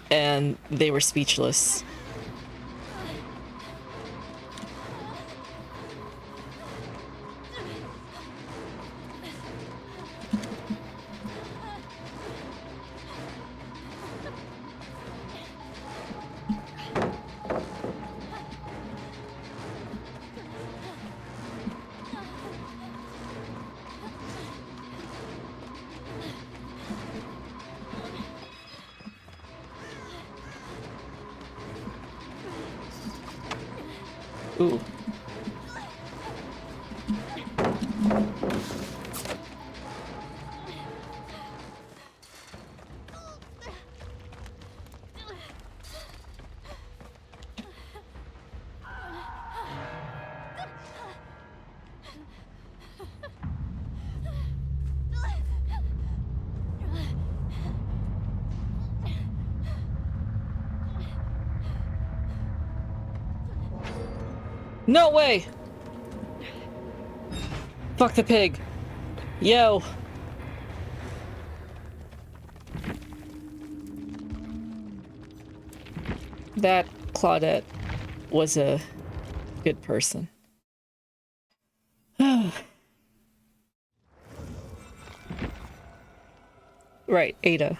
Speaker 1: and they were speechless. Ooh. No way! Fuck the pig. Yo. That Claudette was a good person. Right, Ada.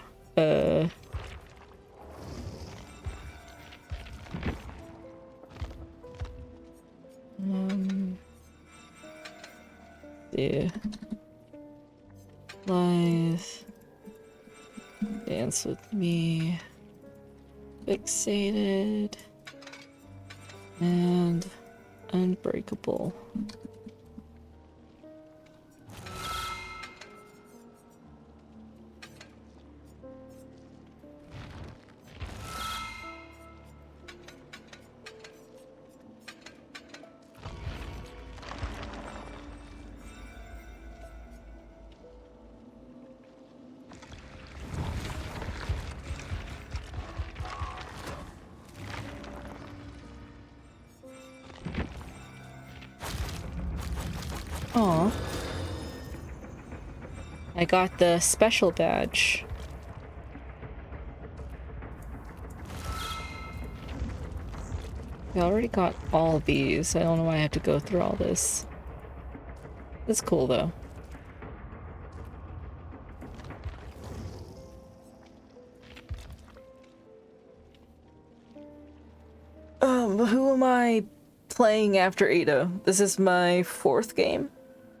Speaker 1: Yeah. Lies. Dance with me. Fixated. And unbreakable. Aw. I got the special badge. I already got all of these. I don't know why I have to go through all this. It's cool though. Who am I playing after Ada? This is my 4th game.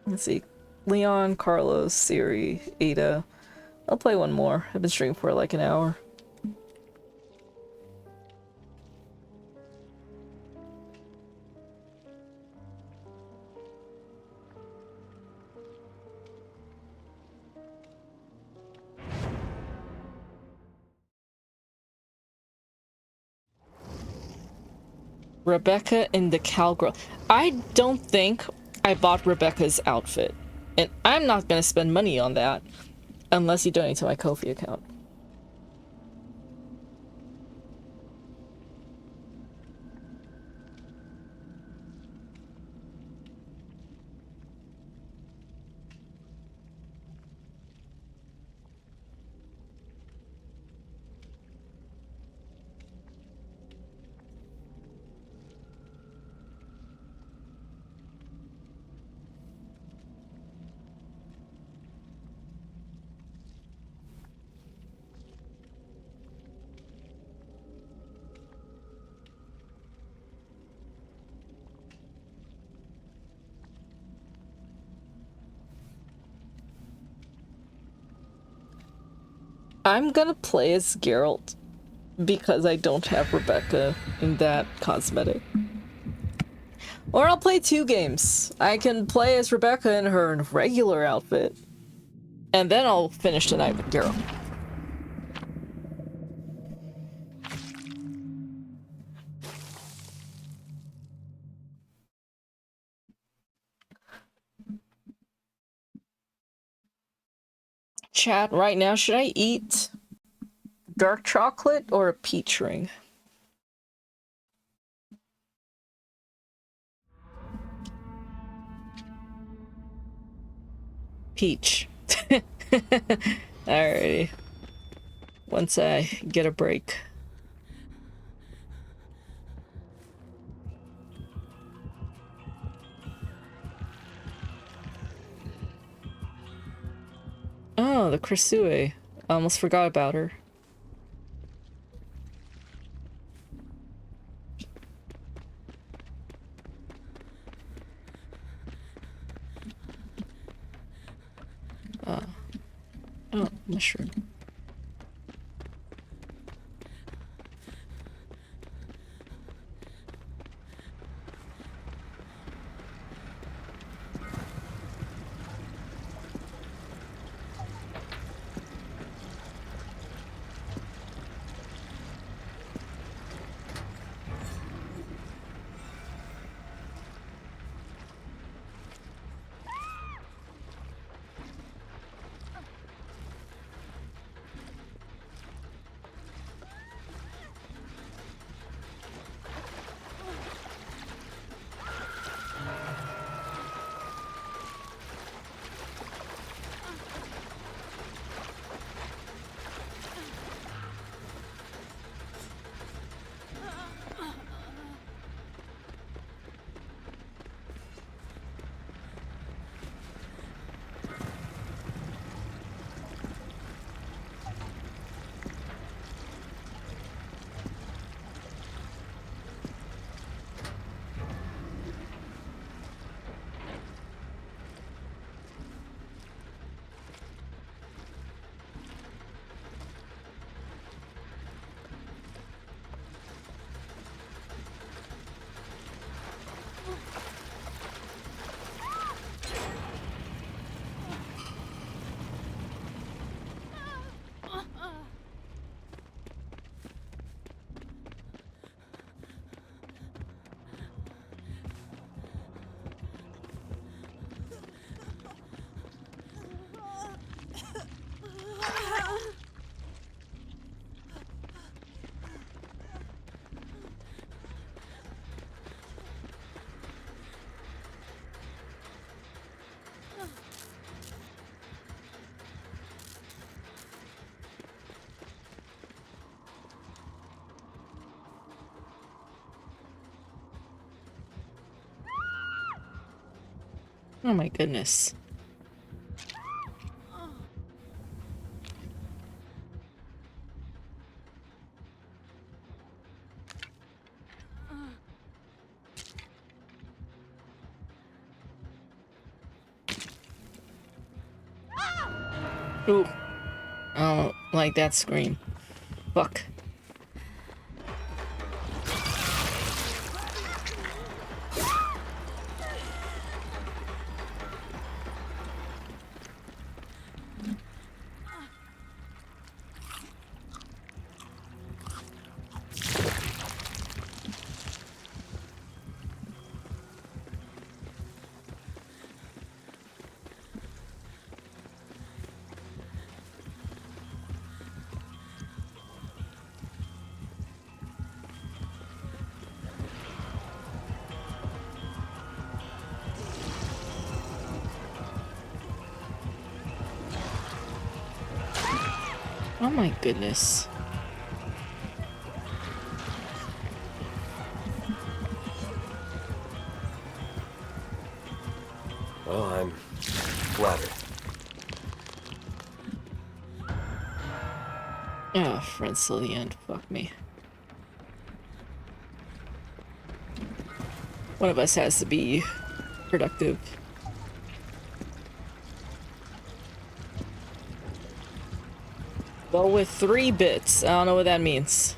Speaker 1: Let's see. Leon, Carlos, Siri, Ada. I'll play one more. I've been streaming for like an hour. Rebecca in the cowgirl. I don't think I bought Rebecca's outfit. And I'm not gonna spend money on that unless you donate to my Ko-fi account. I'm gonna play as Geralt because I don't have Rebecca in that cosmetic. Or I'll play 2 games. I can play as Rebecca in her regular outfit. And then I'll finish tonight with Geralt. Chat, right now, should I eat dark chocolate or a peach ring? Peach. Alrighty. Once I get a break. Oh, the Krasue. I almost forgot about her. Oh, mushroom. Oh my goodness. Ooh. I don't like that scream. Fuck. Oh my goodness.
Speaker 2: Well, I'm flattered.
Speaker 1: Oh, friends till the end. Fuck me. One of us has to be productive. Well, with 3 bits, I don't know what that means.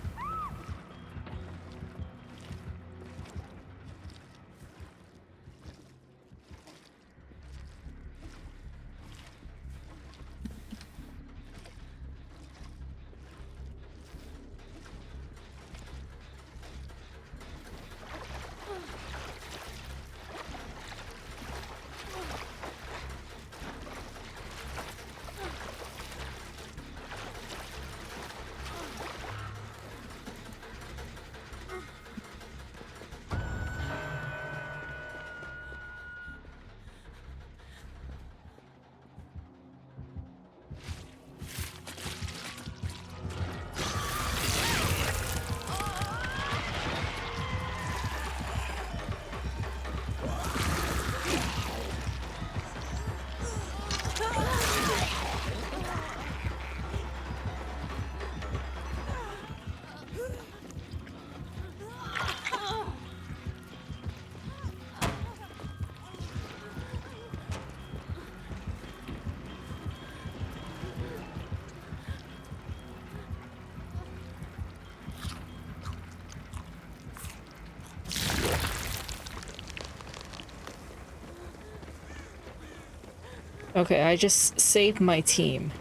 Speaker 1: Okay, I just saved my team.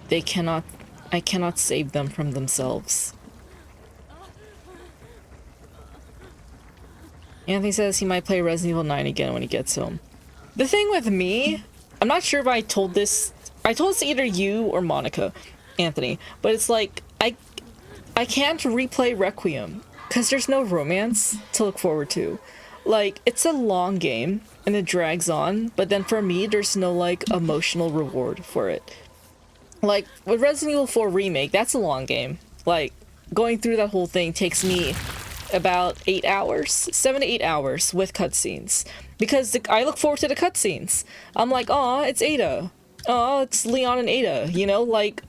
Speaker 1: They cannot... I cannot save them from themselves. Anthony says he might play Resident Evil 9 again when he gets home. The thing with me, I'm not sure if I told this... I told this to either you or Monica, Anthony, but it's like, I can't replay Requiem, because there's no romance to look forward to. Like, it's a long game, and it drags on, but then for me, there's no, like, emotional reward for it. Like, with Resident Evil 4 Remake, that's a long game. Like, going through that whole thing takes me about 8 hours, 7 to 8 hours with cutscenes. Because I look forward to the cutscenes. I'm like, oh, it's Ada. Oh, it's Leon and Ada, you know? Like,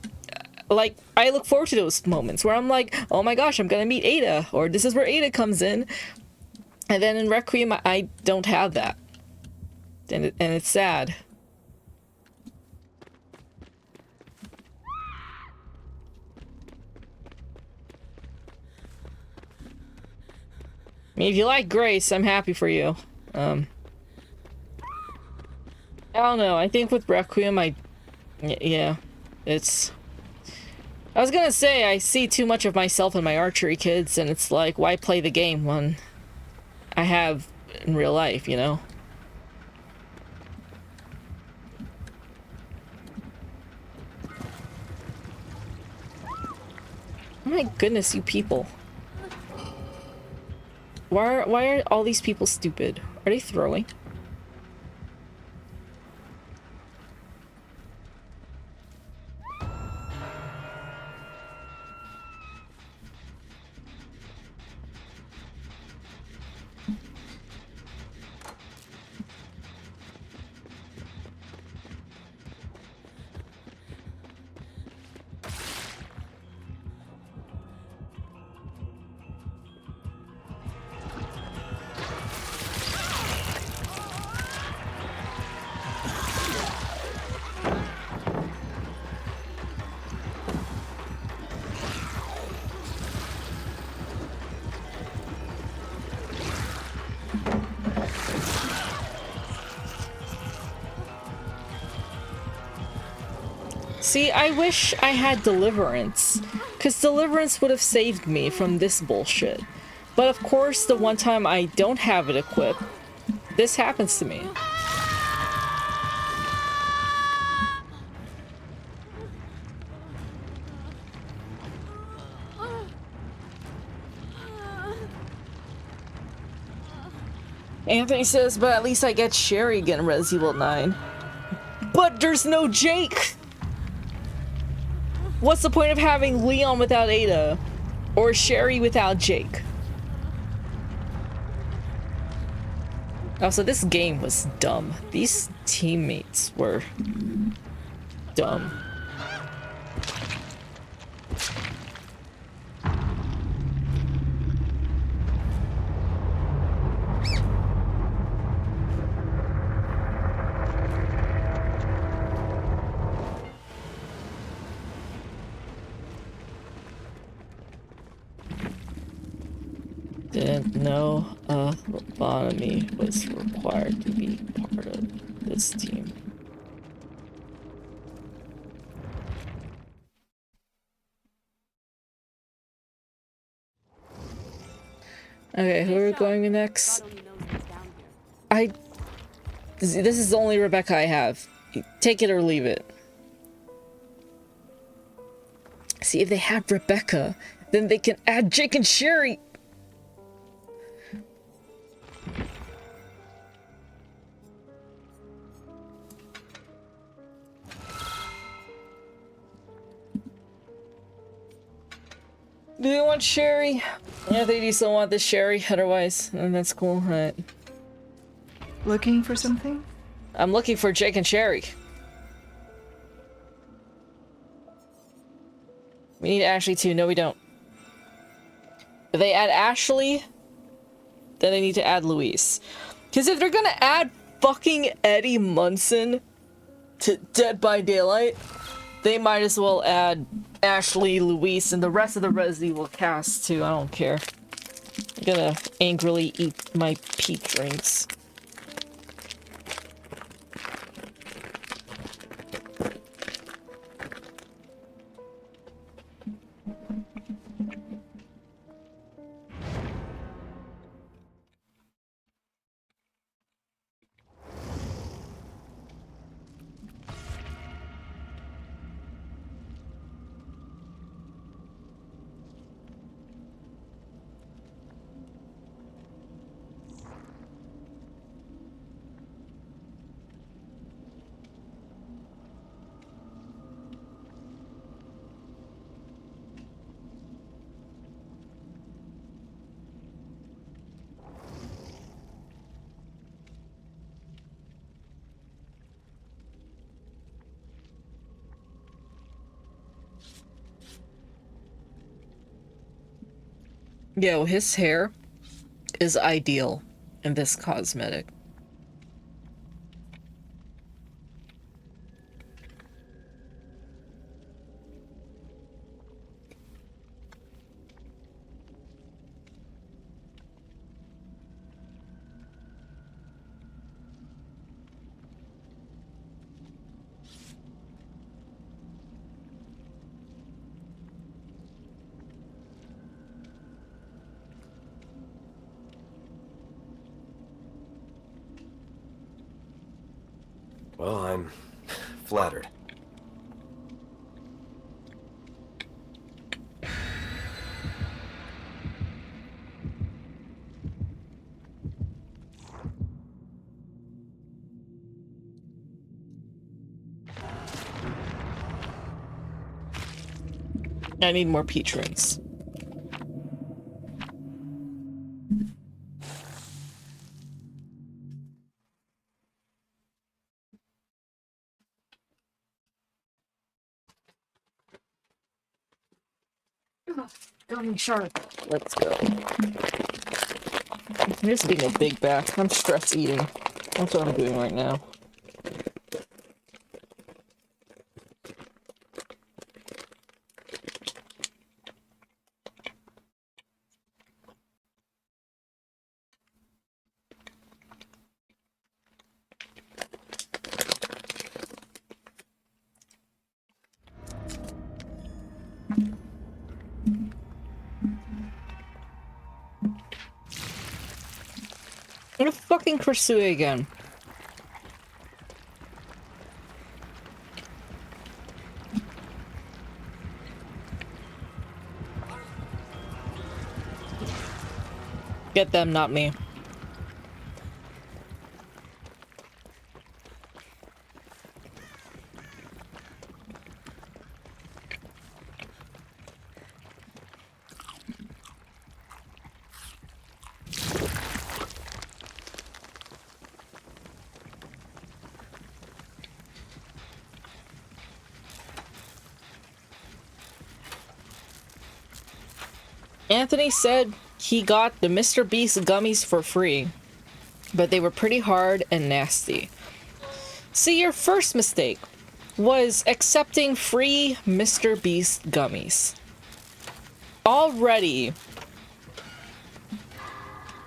Speaker 1: I look forward to those moments where I'm like, oh my gosh, I'm gonna meet Ada, or this is where Ada comes in. And then in Requiem, I don't have that. And it's sad. I mean, if you like Grace, I'm happy for you. I don't know. I think with Requiem, yeah, it's... I was gonna say, I see too much of myself in my archery kids, and it's like, why play the game when I have in real life, you know? Oh my goodness, you people. Why are all these people stupid? Are they throwing? See, I wish I had Deliverance, because Deliverance would have saved me from this bullshit. But of course, the one time I don't have it equipped, this happens to me. Anthony says, but at least I get Sherry again, Resident Evil 9. But there's no Jake! What's the point of having Leon without Ada? Or Sherry without Jake? Also, this game was dumb. These teammates were dumb. Didn't know lobotomy was required to be part of this team. Okay, who are we going next? This is the only Rebecca I have. Take it or leave it. See, if they had Rebecca, then they can add Jake and Sherry. Do you want Sherry? I think you still want this Sherry, otherwise, and that's cool, right?
Speaker 3: Looking for something?
Speaker 1: I'm looking for Jake and Sherry. We need Ashley too. No, we don't. If they add Ashley, then they need to add Luis. Because if they're gonna add fucking Eddie Munson to Dead by Daylight, they might as well add Ashley, Luis, and the rest of the Resident Evil cast too. I don't care. I'm gonna angrily eat my peach rings. Yo, his hair is ideal in this cosmetic.
Speaker 2: Well, I'm flattered.
Speaker 1: I need more peach rings. Gummy shark. Let's go. I'm just being a big back. I'm stress eating. That's what I'm doing right now. A fucking Kursui again. Get them, not me. Anthony said he got the Mr. Beast gummies for free, but they were pretty hard and nasty. See, your first mistake was accepting free Mr. Beast gummies. Already,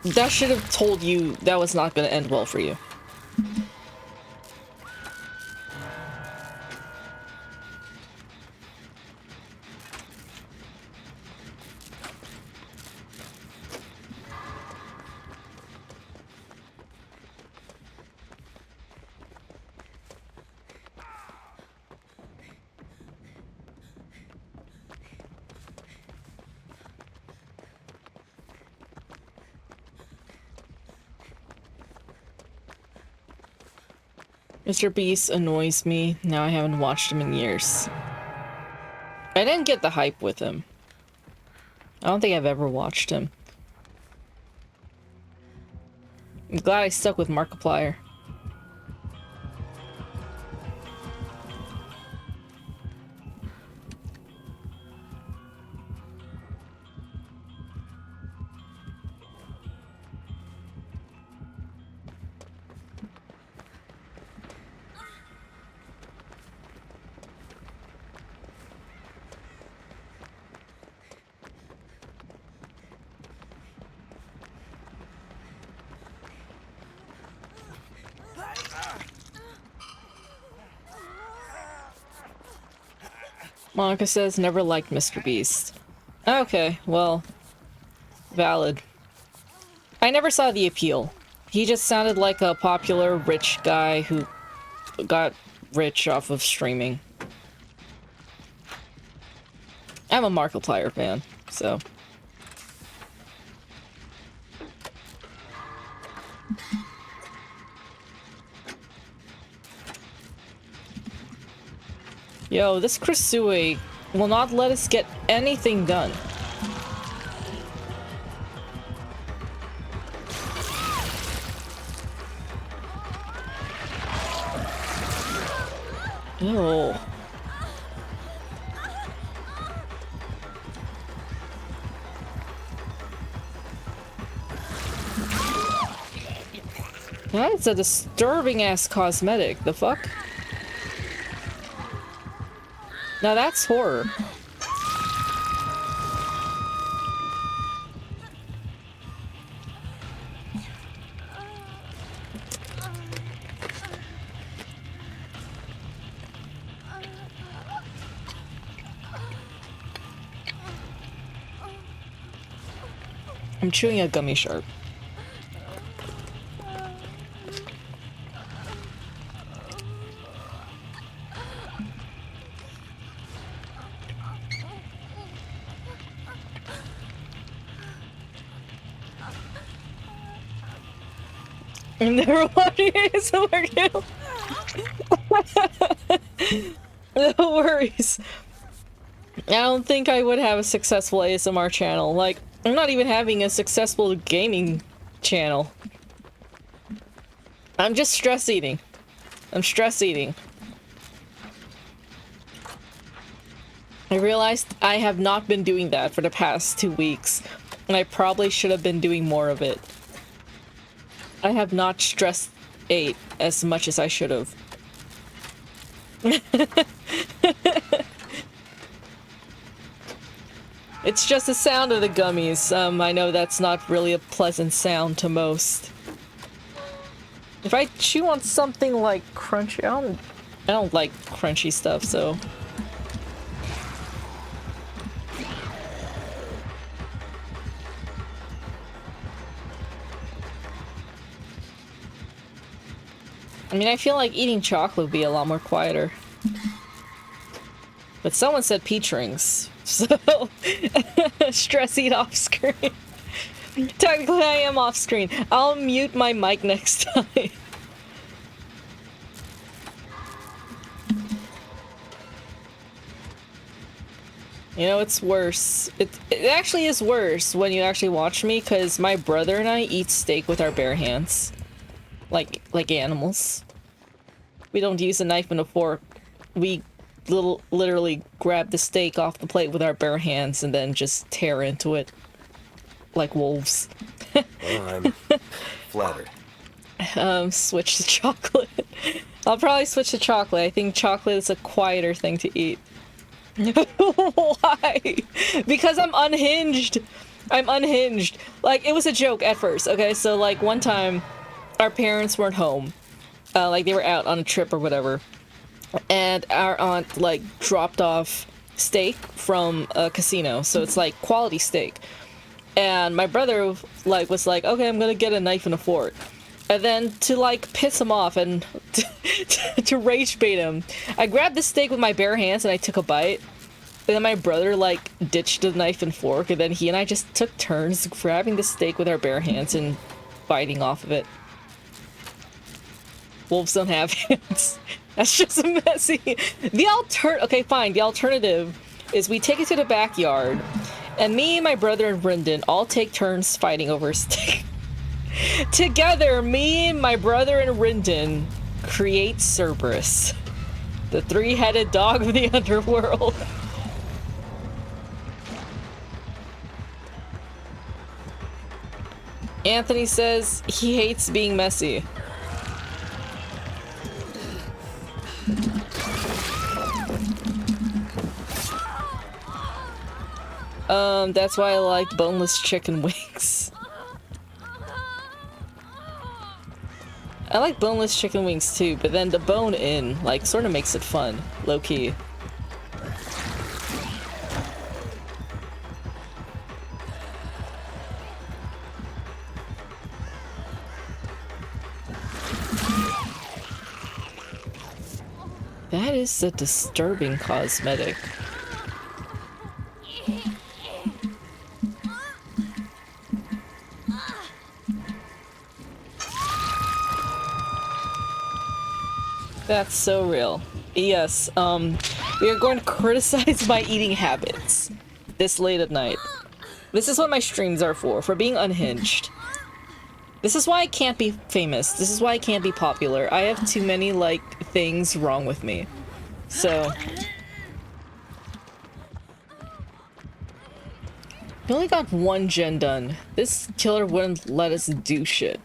Speaker 1: that should have told you that was not going to end well for you. Mr. Beast annoys me. Now I haven't watched him in years. I didn't get the hype with him. I don't think I've ever watched him. I'm glad I stuck with Markiplier. Monica says never liked Mr. Beast. Okay, well, valid. I never saw the appeal. He just sounded like a popular rich guy who got rich off of streaming. I'm a Markiplier fan, so. Yo, this Kursui will not let us get anything done. Ew. That's a disturbing ass cosmetic. The fuck? Now that's horror. I'm chewing a gummy shark. I'm never watching ASMR kill. No worries. I don't think I would have a successful ASMR channel. Like, I'm not even having a successful gaming channel. I'm just stress eating. I'm stress eating. I realized I have not been doing that for the past 2 weeks, and I probably should have been doing more of it. I have not stress ate as much as I should have. It's just the sound of the gummies. I know that's not really a pleasant sound to most. If I chew on something like crunchy, I don't like crunchy stuff, so. I mean, I feel like eating chocolate would be a lot more quieter. But someone said peach rings, so stress eat off screen. Technically, I am off screen. I'll mute my mic next time. You know, it's worse. It actually is worse when you actually watch me, because my brother and I eat steak with our bare hands. Like animals. We don't use a knife and a fork. We literally grab the steak off the plate with our bare hands and then just tear into it. Like wolves.
Speaker 2: Well, I'm flattered.
Speaker 1: Switch to chocolate. I'll probably switch to chocolate. I think chocolate is a quieter thing to eat. Why? Because I'm unhinged. I'm unhinged. Like, it was a joke at first, okay? So, like, one time, our parents weren't home. Like, they were out on a trip or whatever. And our aunt, like, dropped off steak from a casino. So it's, like, quality steak. And my brother, like, was like, okay, I'm gonna get a knife and a fork. And then, to, like, piss him off and to rage bait him, I grabbed the steak with my bare hands and I took a bite. And then my brother, like, ditched the knife and fork, and then he and I just took turns grabbing the steak with our bare hands and biting off of it. Wolves don't have hands. That's just messy. Okay, fine. The alternative is we take it to the backyard, and me, my brother, and Brendan all take turns fighting over a steak. Together, me, my brother, and Rendon create Cerberus, the three-headed dog of the underworld. Anthony says he hates being messy. That's why I like boneless chicken wings. I like boneless chicken wings too, but then the bone in, like, sort of makes it fun, low-key. That is a disturbing cosmetic. That's so real. Yes, we are going to criticize my eating habits this late at night. This is what my streams are for being unhinged. This is why I can't be famous. This is why I can't be popular. I have too many, like, things wrong with me. So... we only got one gen done. This killer wouldn't let us do shit.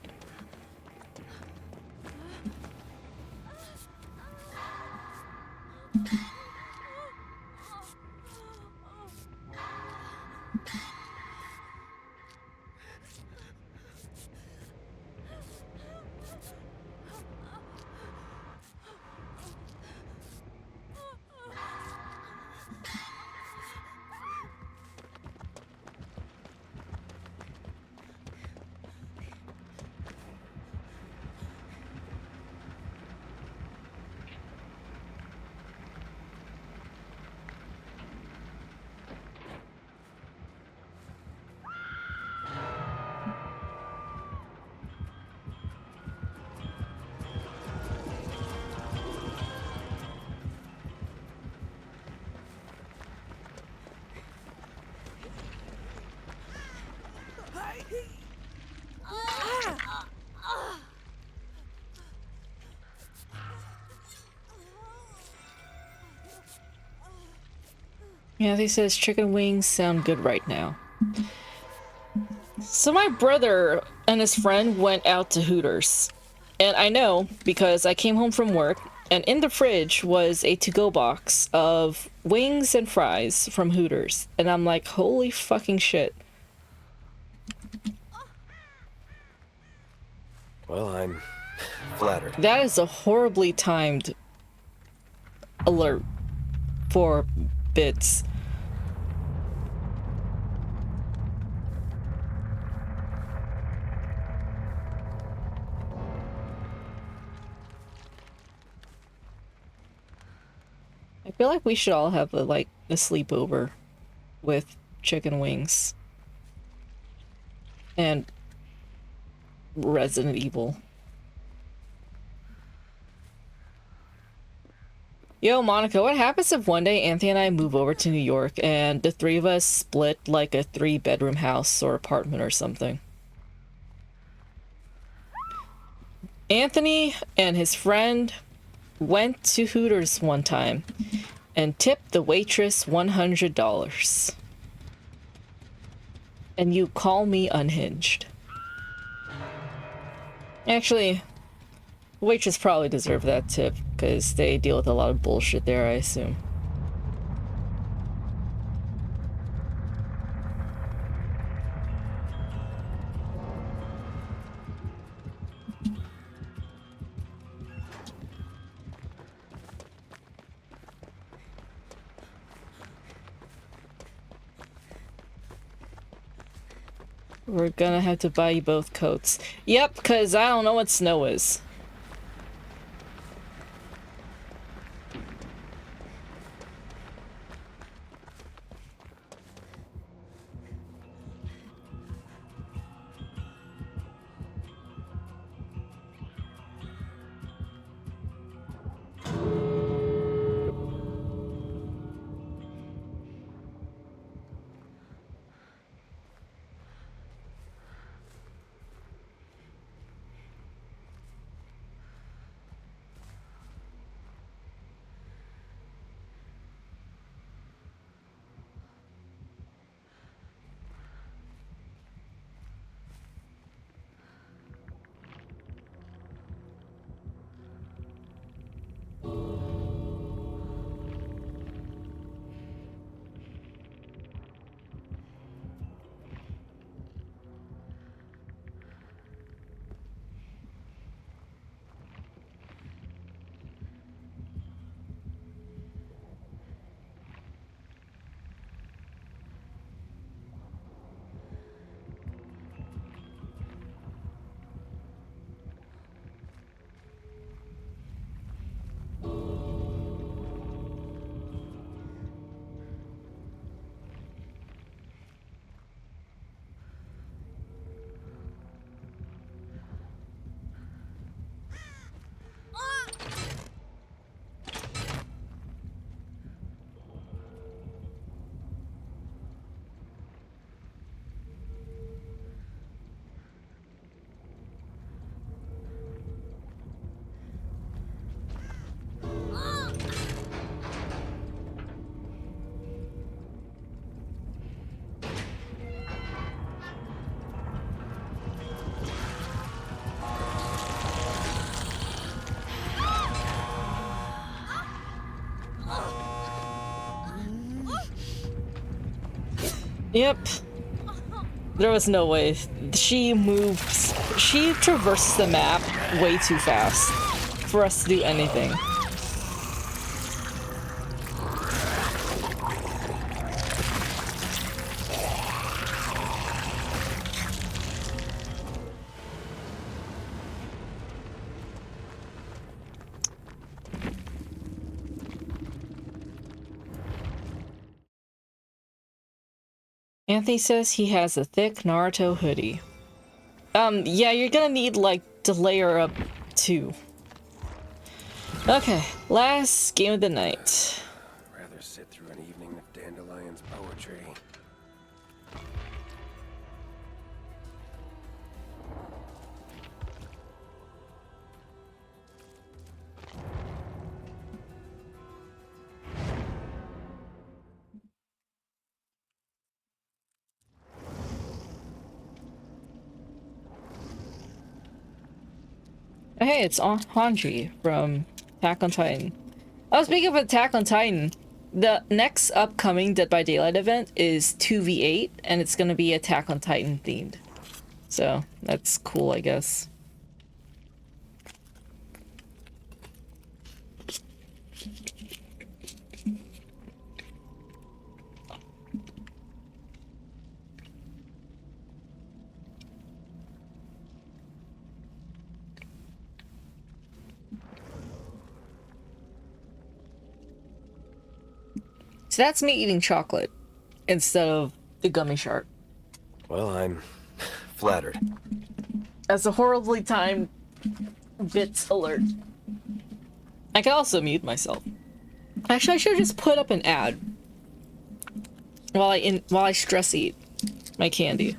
Speaker 1: Yeah, he says chicken wings sound good right now. So my brother and his friend went out to Hooters. And I know because I came home from work and in the fridge was a to-go box of wings and fries from Hooters. And I'm like, holy fucking shit.
Speaker 2: Well, I'm flattered.
Speaker 1: That is a horribly timed alert for bits. I feel like we should all have a sleepover with chicken wings and Resident Evil. Yo, Monica, what happens if one day Anthony and I move over to New York and the three of us split like a 3-bedroom house or apartment or something? Anthony and his friend went to Hooters one time and tipped the waitress $100. And you call me unhinged. Actually, the waitress probably deserved that tip because they deal with a lot of bullshit there, I assume. We're gonna have to buy you both coats. Yep, because I don't know what snow is. Yep. There was no way. She traverses the map way too fast for us to do anything. Anthony says he has a thick Naruto hoodie. Yeah, you're gonna need, like, to layer up, too. Okay, last game of the night.
Speaker 2: Rather sit through an evening of Dandelion's poetry.
Speaker 1: Hey, it's Hanji from Attack on Titan. Oh, speaking of Attack on Titan, the next upcoming Dead by Daylight event is 2v8, and it's gonna be Attack on Titan themed. So, that's cool, I guess. So that's me eating chocolate instead of the gummy shark.
Speaker 2: Well, I'm flattered.
Speaker 1: As a horribly timed bits alert. I can also mute myself. Actually, I should just put up an ad while I stress eat my candy.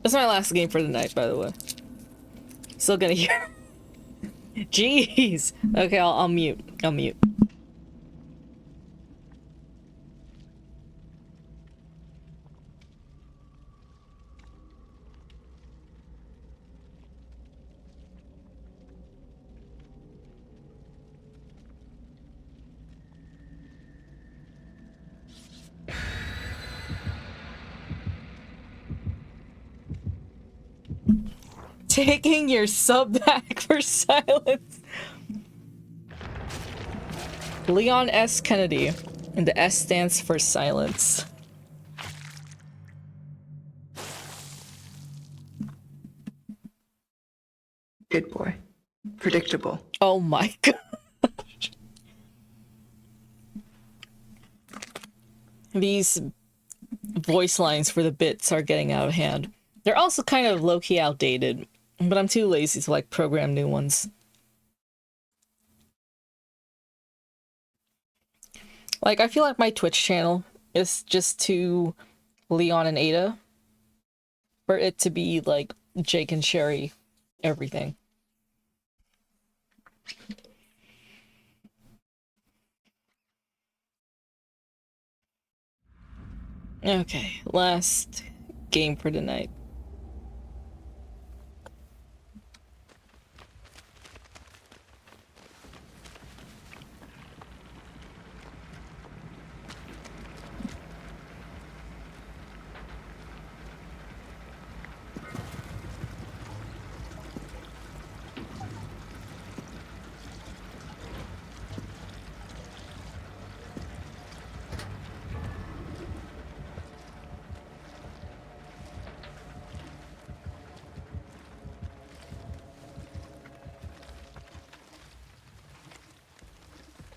Speaker 1: That's my last game for the night, by the way. Still gonna hear. Jeez. Okay, I'll mute. I'll mute. Taking your sub back for silence. Leon S. Kennedy, and the S stands for silence.
Speaker 3: Good boy. Predictable.
Speaker 1: Oh my god. These voice lines for the bits are getting out of hand. They're also kind of low-key outdated, but I'm too lazy to like program new ones. Like, I feel like my Twitch channel is just too Leon and Ada for it to be like Jake and Sherry everything. Okay, last game for tonight.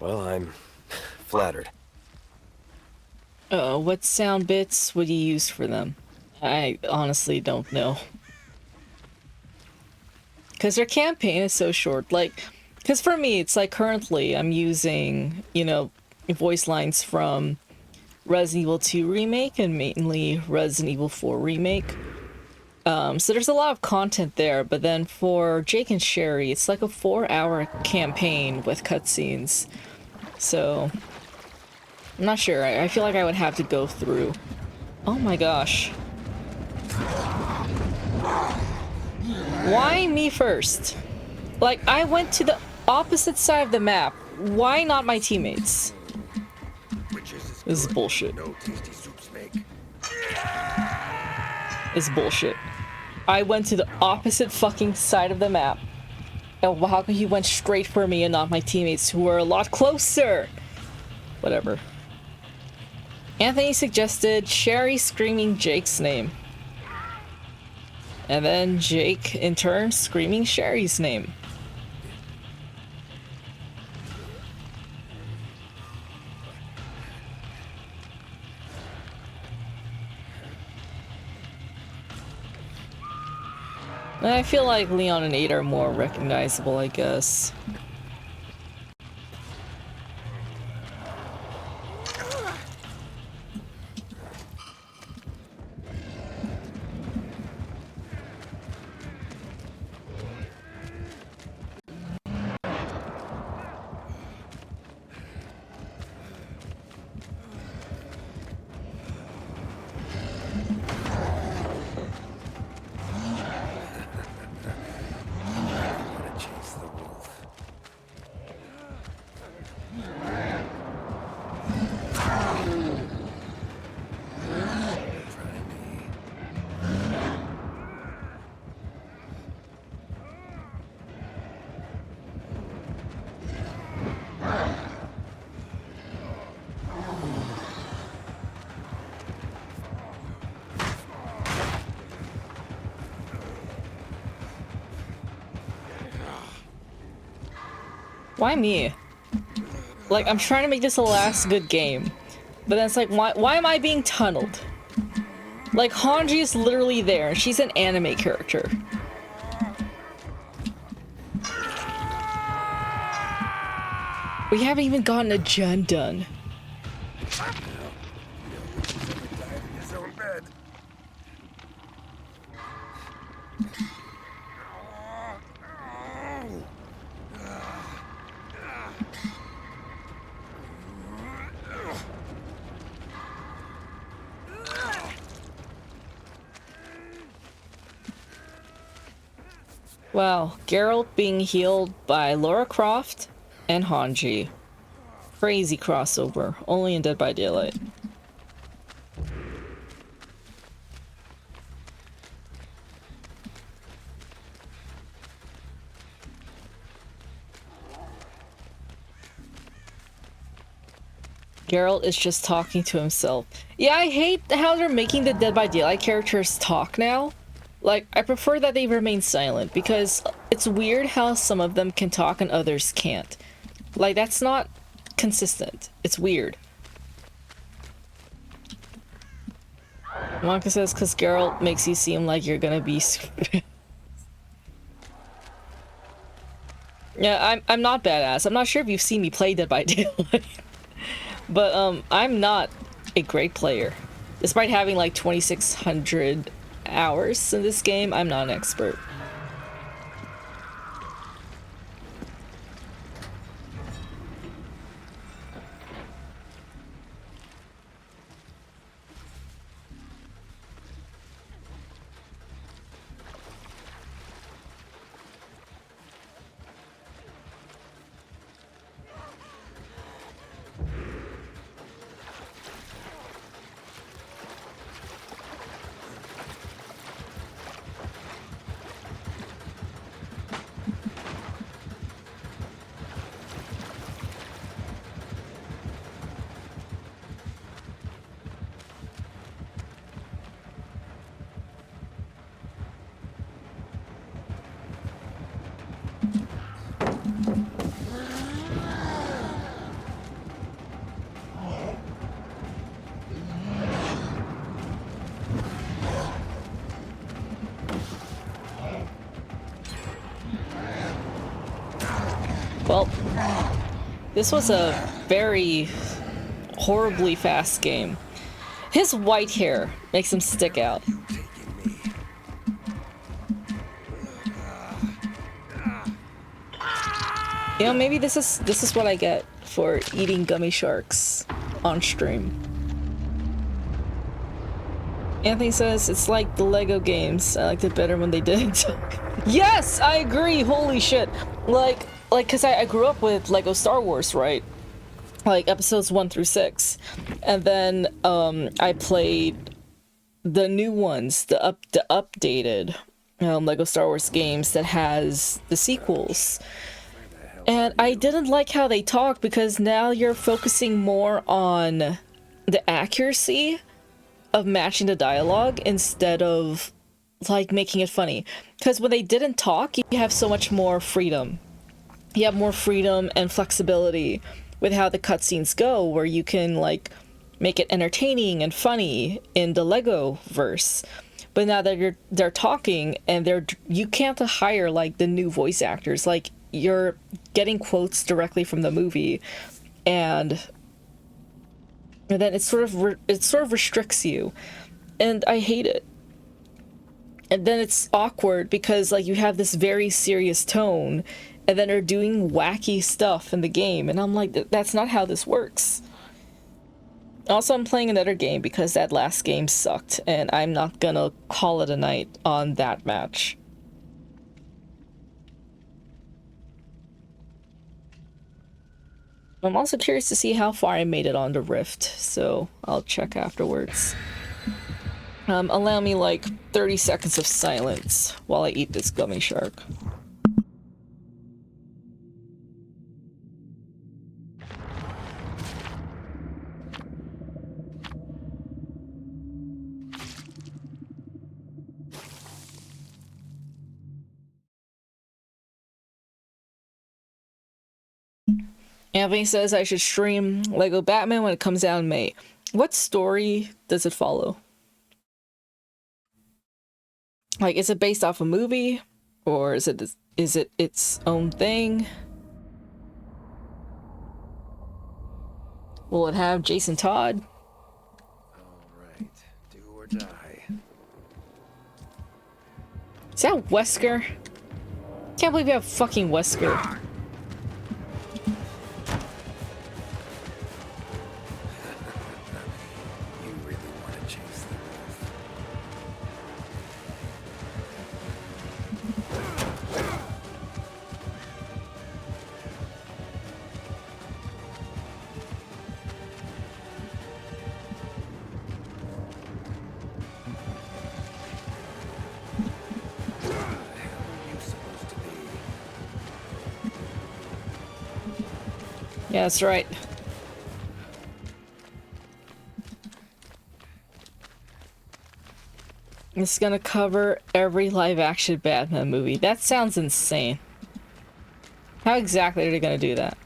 Speaker 2: Well, I'm flattered.
Speaker 1: What sound bits would you use for them? I honestly don't know. Because their campaign is so short. Like, because for me, it's like currently I'm using, you know, voice lines from Resident Evil 2 Remake and mainly Resident Evil 4 Remake. So there's a lot of content there, but then for Jake and Sherry, it's like a 4-hour campaign with cutscenes. So, I'm not sure. I feel like I would have to go through. Oh my gosh. Why me first? Like, I went to the opposite side of the map. Why not my teammates? This is bullshit. This is bullshit. I went to the opposite fucking side of the map. And how come he went straight for me and not my teammates who were a lot closer? Whatever. Anthony suggested Sherry screaming Jake's name. And then Jake, in turn, screaming Sherry's name. And I feel like Leon and Ada are more recognizable, I guess. Why me? Like, I'm trying to make this the last good game. But then it's like, why am I being tunneled? Like, Hanji is literally there, and she's an anime character. We haven't even gotten a gen done. Wow, Geralt being healed by Lara Croft and Hanji. Crazy crossover, only in Dead by Daylight. Geralt is just talking to himself. Yeah, I hate how they're making the Dead by Daylight characters talk now. Like, I prefer that they remain silent, because it's weird how some of them can talk and others can't. Like, that's not consistent. It's weird. Monka says, because Geralt makes you seem like you're gonna be Yeah, I'm not badass. I'm not sure if you've seen me play Dead by Daylight. But, I'm not a great player. Despite having like 2,600 hours in this game, I'm not an expert. Well, this was a very horribly fast game. His white hair makes him stick out. You know, maybe this is what I get for eating gummy sharks on stream. Anthony says it's like the Lego games. I liked it better when they didn't. Yes, I agree. Holy shit! Like, cause I grew up with Lego Star Wars, right? Like episodes 1 through 6, and then I played the new ones, the updated Lego Star Wars games that has the sequels. And I didn't like how they talk, because now you're focusing more on the accuracy of matching the dialogue instead of like making it funny. Because when they didn't talk, you have so much more freedom. You have more freedom and flexibility with how the cutscenes go, where you can like make it entertaining and funny in the Lego verse. But now that they're talking, and you can't hire like the new voice actors. Like, you're getting quotes directly from the movie, and then it sort of restricts you, and I hate it. And then it's awkward because like you have this very serious tone, and then they're doing wacky stuff in the game, and I'm like, that's not how this works. Also, I'm playing another game because that last game sucked, and I'm not gonna call it a night on that match. I'm also curious to see how far I made it on the Rift, so I'll check afterwards. Allow me like 30 seconds of silence while I eat this gummy shark. Anthony says I should stream Lego Batman when it comes out in May. What story does it follow? Like, is it based off a movie? Or is it its own thing? Will it have Jason Todd?
Speaker 2: Alright, do or die.
Speaker 1: Is that Wesker? Can't believe you have fucking Wesker.
Speaker 2: You really want to chase the wolf. Who the hell are you supposed to be?
Speaker 1: Yeah, that's right. It's gonna cover every live-action Batman movie. That sounds insane. How exactly are they gonna do that?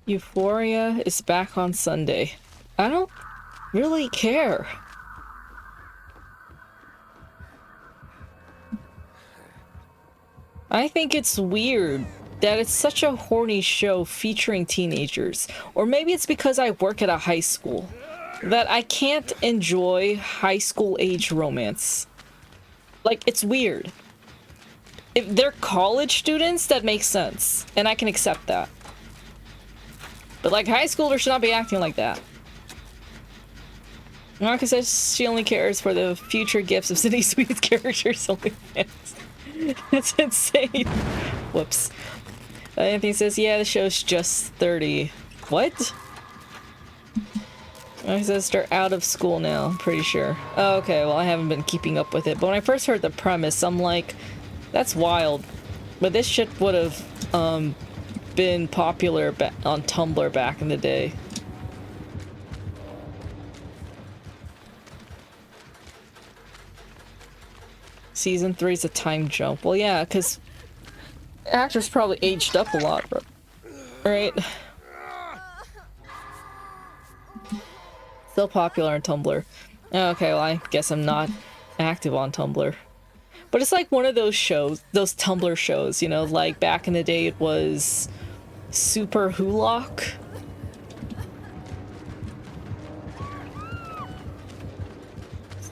Speaker 1: Euphoria is back on Sunday. I don't really care. I think it's weird that it's such a horny show featuring teenagers. Or maybe it's because I work at a high school that I can't enjoy high school age romance. Like, it's weird. If they're college students, that makes sense. And I can accept that. But like, high schoolers should not be acting like that. Monica says she only cares for the future gifts of Sydney Sweet's characters only fans. That's insane. Whoops. Anthony says, yeah, the show's just 30. What? He says they're out of school now, I'm pretty sure. Oh, okay, well, I haven't been keeping up with it. But when I first heard the premise, I'm like, that's wild. But this shit would have, been popular on Tumblr back in the day. Season 3 is a time jump. Well, yeah, because actors probably aged up a lot, right? Still popular on Tumblr. Okay, well, I guess I'm not active on Tumblr. But it's like one of those shows, those Tumblr shows, you know, like back in the day it was Super Hulock.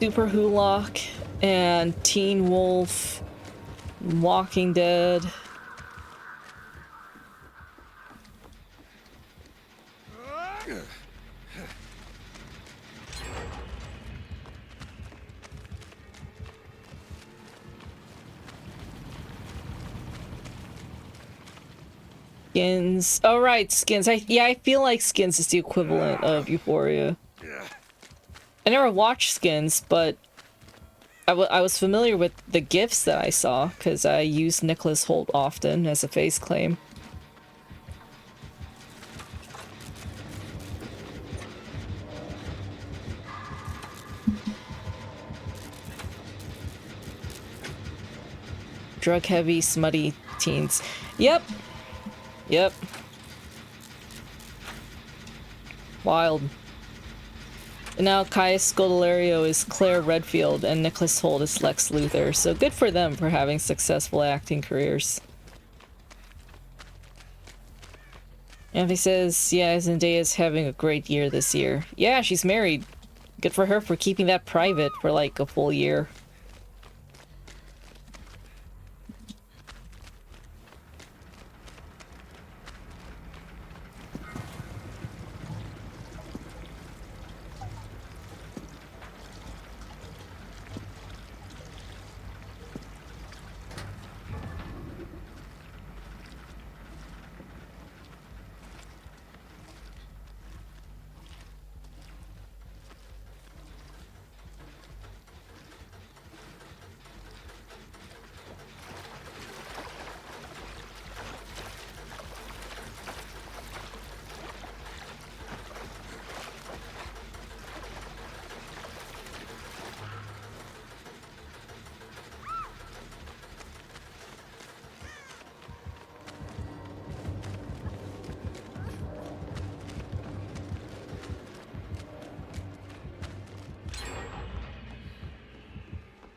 Speaker 1: Super Hulock and Teen Wolf, Walking Dead. Skins. Oh, right, Skins. I feel like Skins is the equivalent of Euphoria. I never watched Skins, but I was familiar with the gifs that I saw, because I use Nicholas Hoult often as a face claim. Drug-heavy, smutty teens. Yep. Yep. Wild. And now Kaya Scodelario is Claire Redfield and Nicholas Hoult is Lex Luthor, so good for them for having successful acting careers. Anthony says, yeah, Zendaya's having a great year this year. Yeah, she's married. Good for her for keeping that private for like a full year.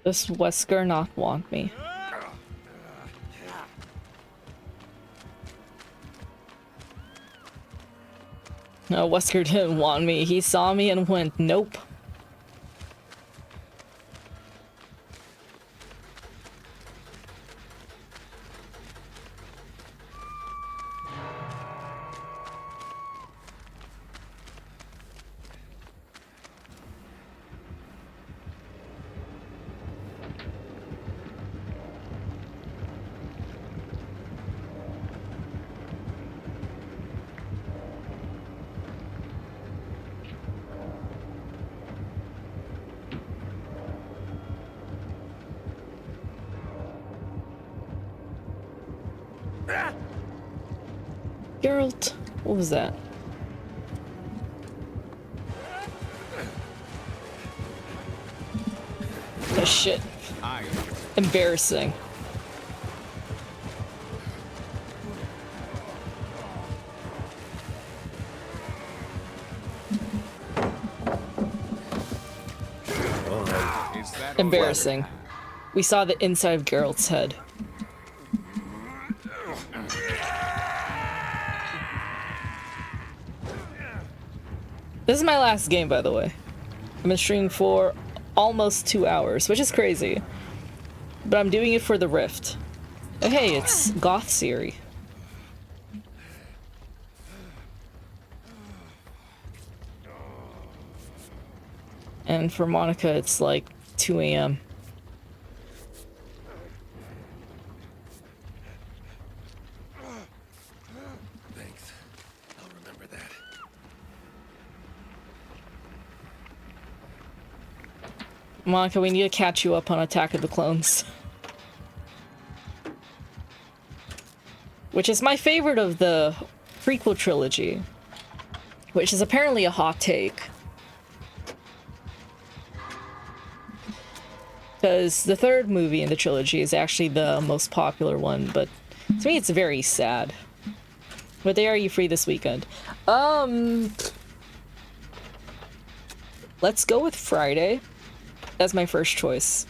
Speaker 1: Does Wesker not want me? No, Wesker didn't want me. He saw me and went, nope. Geralt, what was that? Oh shit. Embarrassing. Embarrassing. We saw the inside of Geralt's head. This is my last game, by the way. I've been streaming for almost 2 hours, which is crazy. But I'm doing it for the Rift. Oh, hey, it's Goth Siri. And for Monica, it's like 2 a.m.
Speaker 2: Thanks. I'll remember that.
Speaker 1: Monica, we need to catch you up on Attack of the Clones. Which is my favorite of the prequel trilogy. Which is apparently a hot take. Because the third movie in the trilogy is actually the most popular one, but to me it's very sad. What day are you free this weekend? Let's go with Friday. That's my first choice.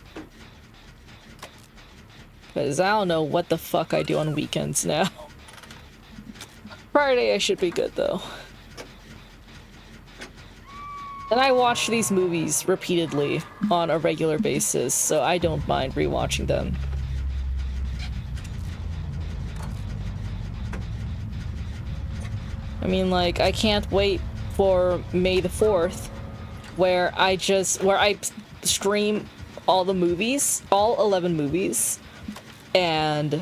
Speaker 1: Because I don't know what the fuck I do on weekends now. Friday I should be good though. And I watch these movies repeatedly on a regular basis, so I don't mind rewatching them. I mean, like, I can't wait for May the 4th, where I stream all the movies, all 11 movies, and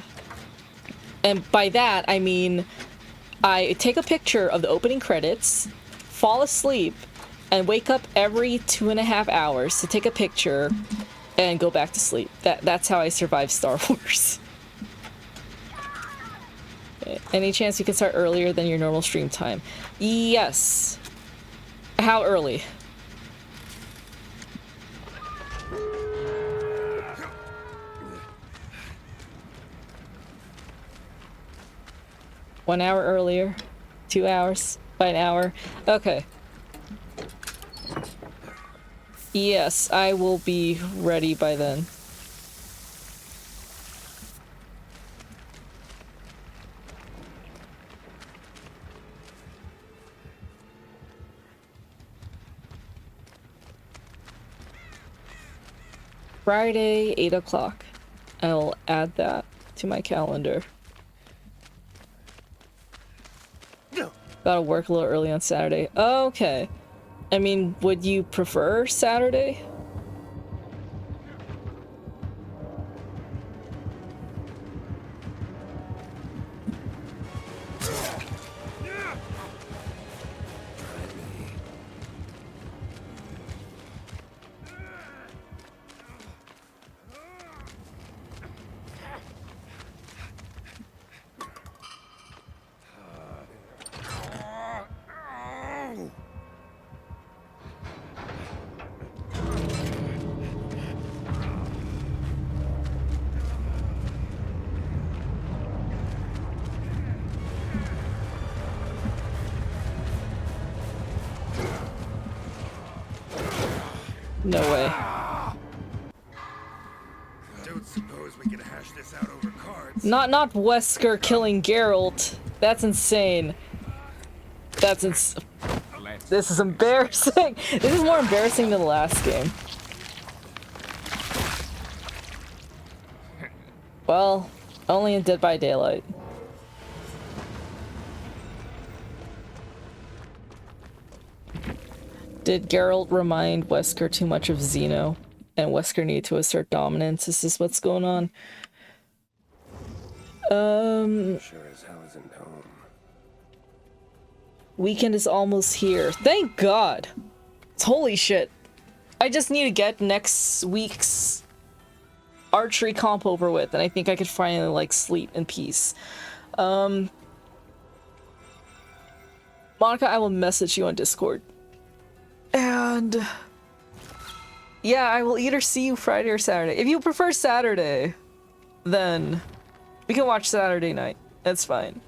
Speaker 1: by that I mean I take a picture of the opening credits, fall asleep, and wake up every 2.5 hours to take a picture and go back to sleep. That's how I survive Star Wars. Any chance you can start earlier than your normal stream time? Yes. How early? One hour earlier? 2 hours? By an hour? Okay. Yes, I will be ready by then. Friday, 8 o'clock. I'll add that to my calendar. Gotta work a little early on Saturday. Okay. I mean, would you prefer Saturday? No way.
Speaker 2: Don't suppose we can hash this out over cards.
Speaker 1: Not Wesker killing Geralt. That's insane. This is embarrassing. This is more embarrassing than the last game. Well, only in Dead by Daylight. Did Geralt remind Wesker too much of Zeno? And Wesker need to assert dominance? Is this what's going on?
Speaker 2: Sure as hell isn't home.
Speaker 1: Weekend is almost here. Thank God! Holy shit. I just need to get next week's archery comp over with, and I think I could finally, like, sleep in peace. Monica, I will message you on Discord. And yeah, I will either see you Friday or Saturday. If you prefer Saturday, then we can watch Saturday night. That's fine.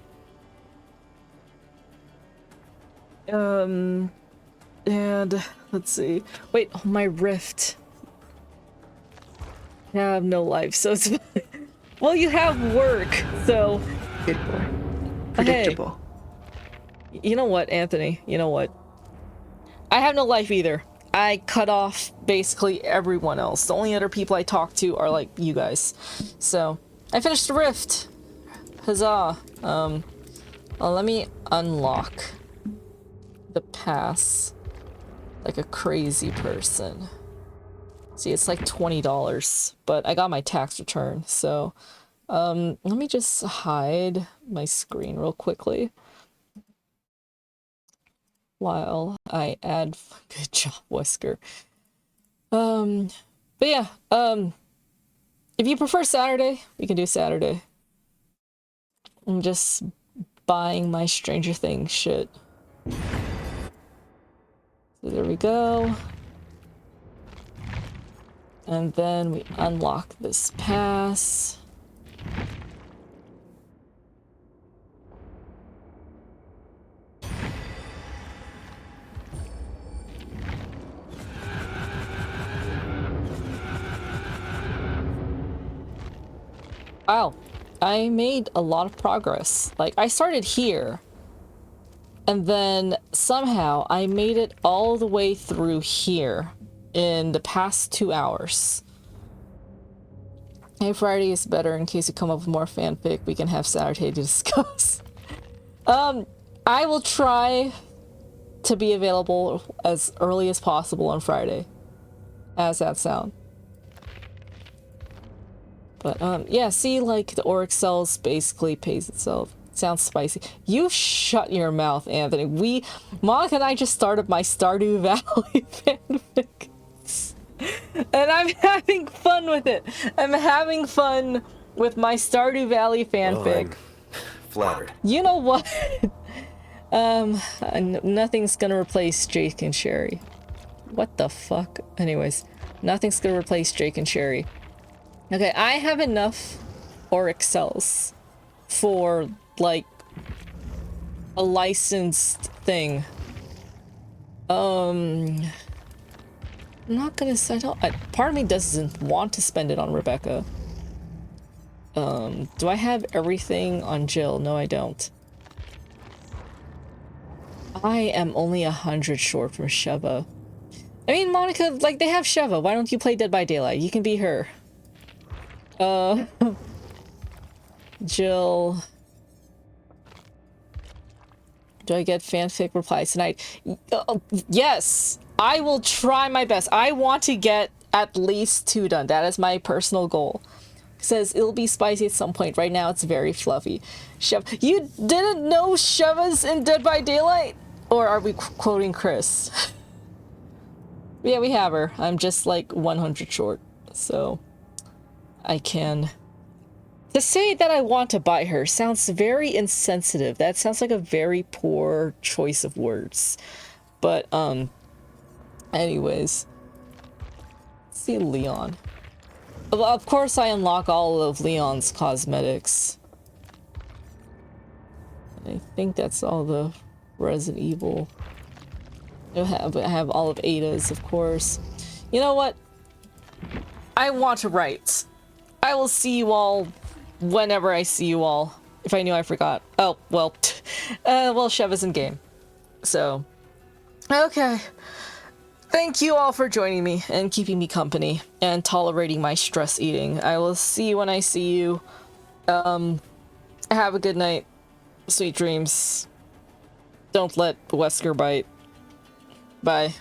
Speaker 1: And let's see. Wait, oh, my Rift. I have no life, so it's fine. Well, you have work, so.
Speaker 3: Good boy. Predictable.
Speaker 1: Hey, you know what, Anthony? You know what? I have no life either. I cut off basically everyone else. The only other people I talk to are like you guys. So I finished the Rift. Huzzah. Well, let me unlock the pass like a crazy person. See, it's like $20, but I got my tax return. So let me just hide my screen real quickly while I add. Good job, Wesker. But yeah, if you prefer Saturday, we can do Saturday. I'm just buying my Stranger Things shit. So there we go. And then we unlock this pass. Wow, I made a lot of progress. Like, I started here, and then somehow I made it all the way through here in the past 2 hours. Hey, Friday is better in case you come up with more fanfic we can have Saturday to discuss. I will try to be available as early as possible on Friday. How's that sound? But, yeah, see, like, the Auric Cells basically pays itself. Sounds spicy. You shut your mouth, Anthony. Monica and I just started my Stardew Valley fanfic. And I'm having fun with it. I'm having fun with my Stardew Valley fanfic.
Speaker 2: Well, I'm flattered.
Speaker 1: You know what? Nothing's gonna replace Jake and Sherry. What the fuck? Anyways, nothing's gonna replace Jake and Sherry. Okay, I have enough Auric Cells for, like, a licensed thing. I'm not gonna set up. Part of me doesn't want to spend it on Rebecca. Do I have everything on Jill? No, I don't. I am only 100 short from Sheva. I mean, Monica, like, they have Sheva. Why don't you play Dead by Daylight? You can be her. Jill. Do I get fanfic replies tonight? Yes! I will try my best. I want to get at least 2 done. That is my personal goal. It says it'll be spicy at some point. Right now, it's very fluffy. Shev, you didn't know Sheva's in Dead by Daylight? Or are we quoting Chris? Yeah, we have her. I'm just like 100 short. So I can... To say that I want to buy her sounds very insensitive. That sounds like a very poor choice of words. But, anyways. Let's see Leon. Of course I unlock all of Leon's cosmetics. I think that's all the Resident Evil. I have all of Ada's, of course. You know what? I want to write. I will see you all whenever I see you all. If I knew, I forgot. Oh, well. Well, Shev is in game. So, okay. Thank you all for joining me and keeping me company and tolerating my stress eating. I will see you when I see you. Have a good night. Sweet dreams. Don't let Wesker bite. Bye.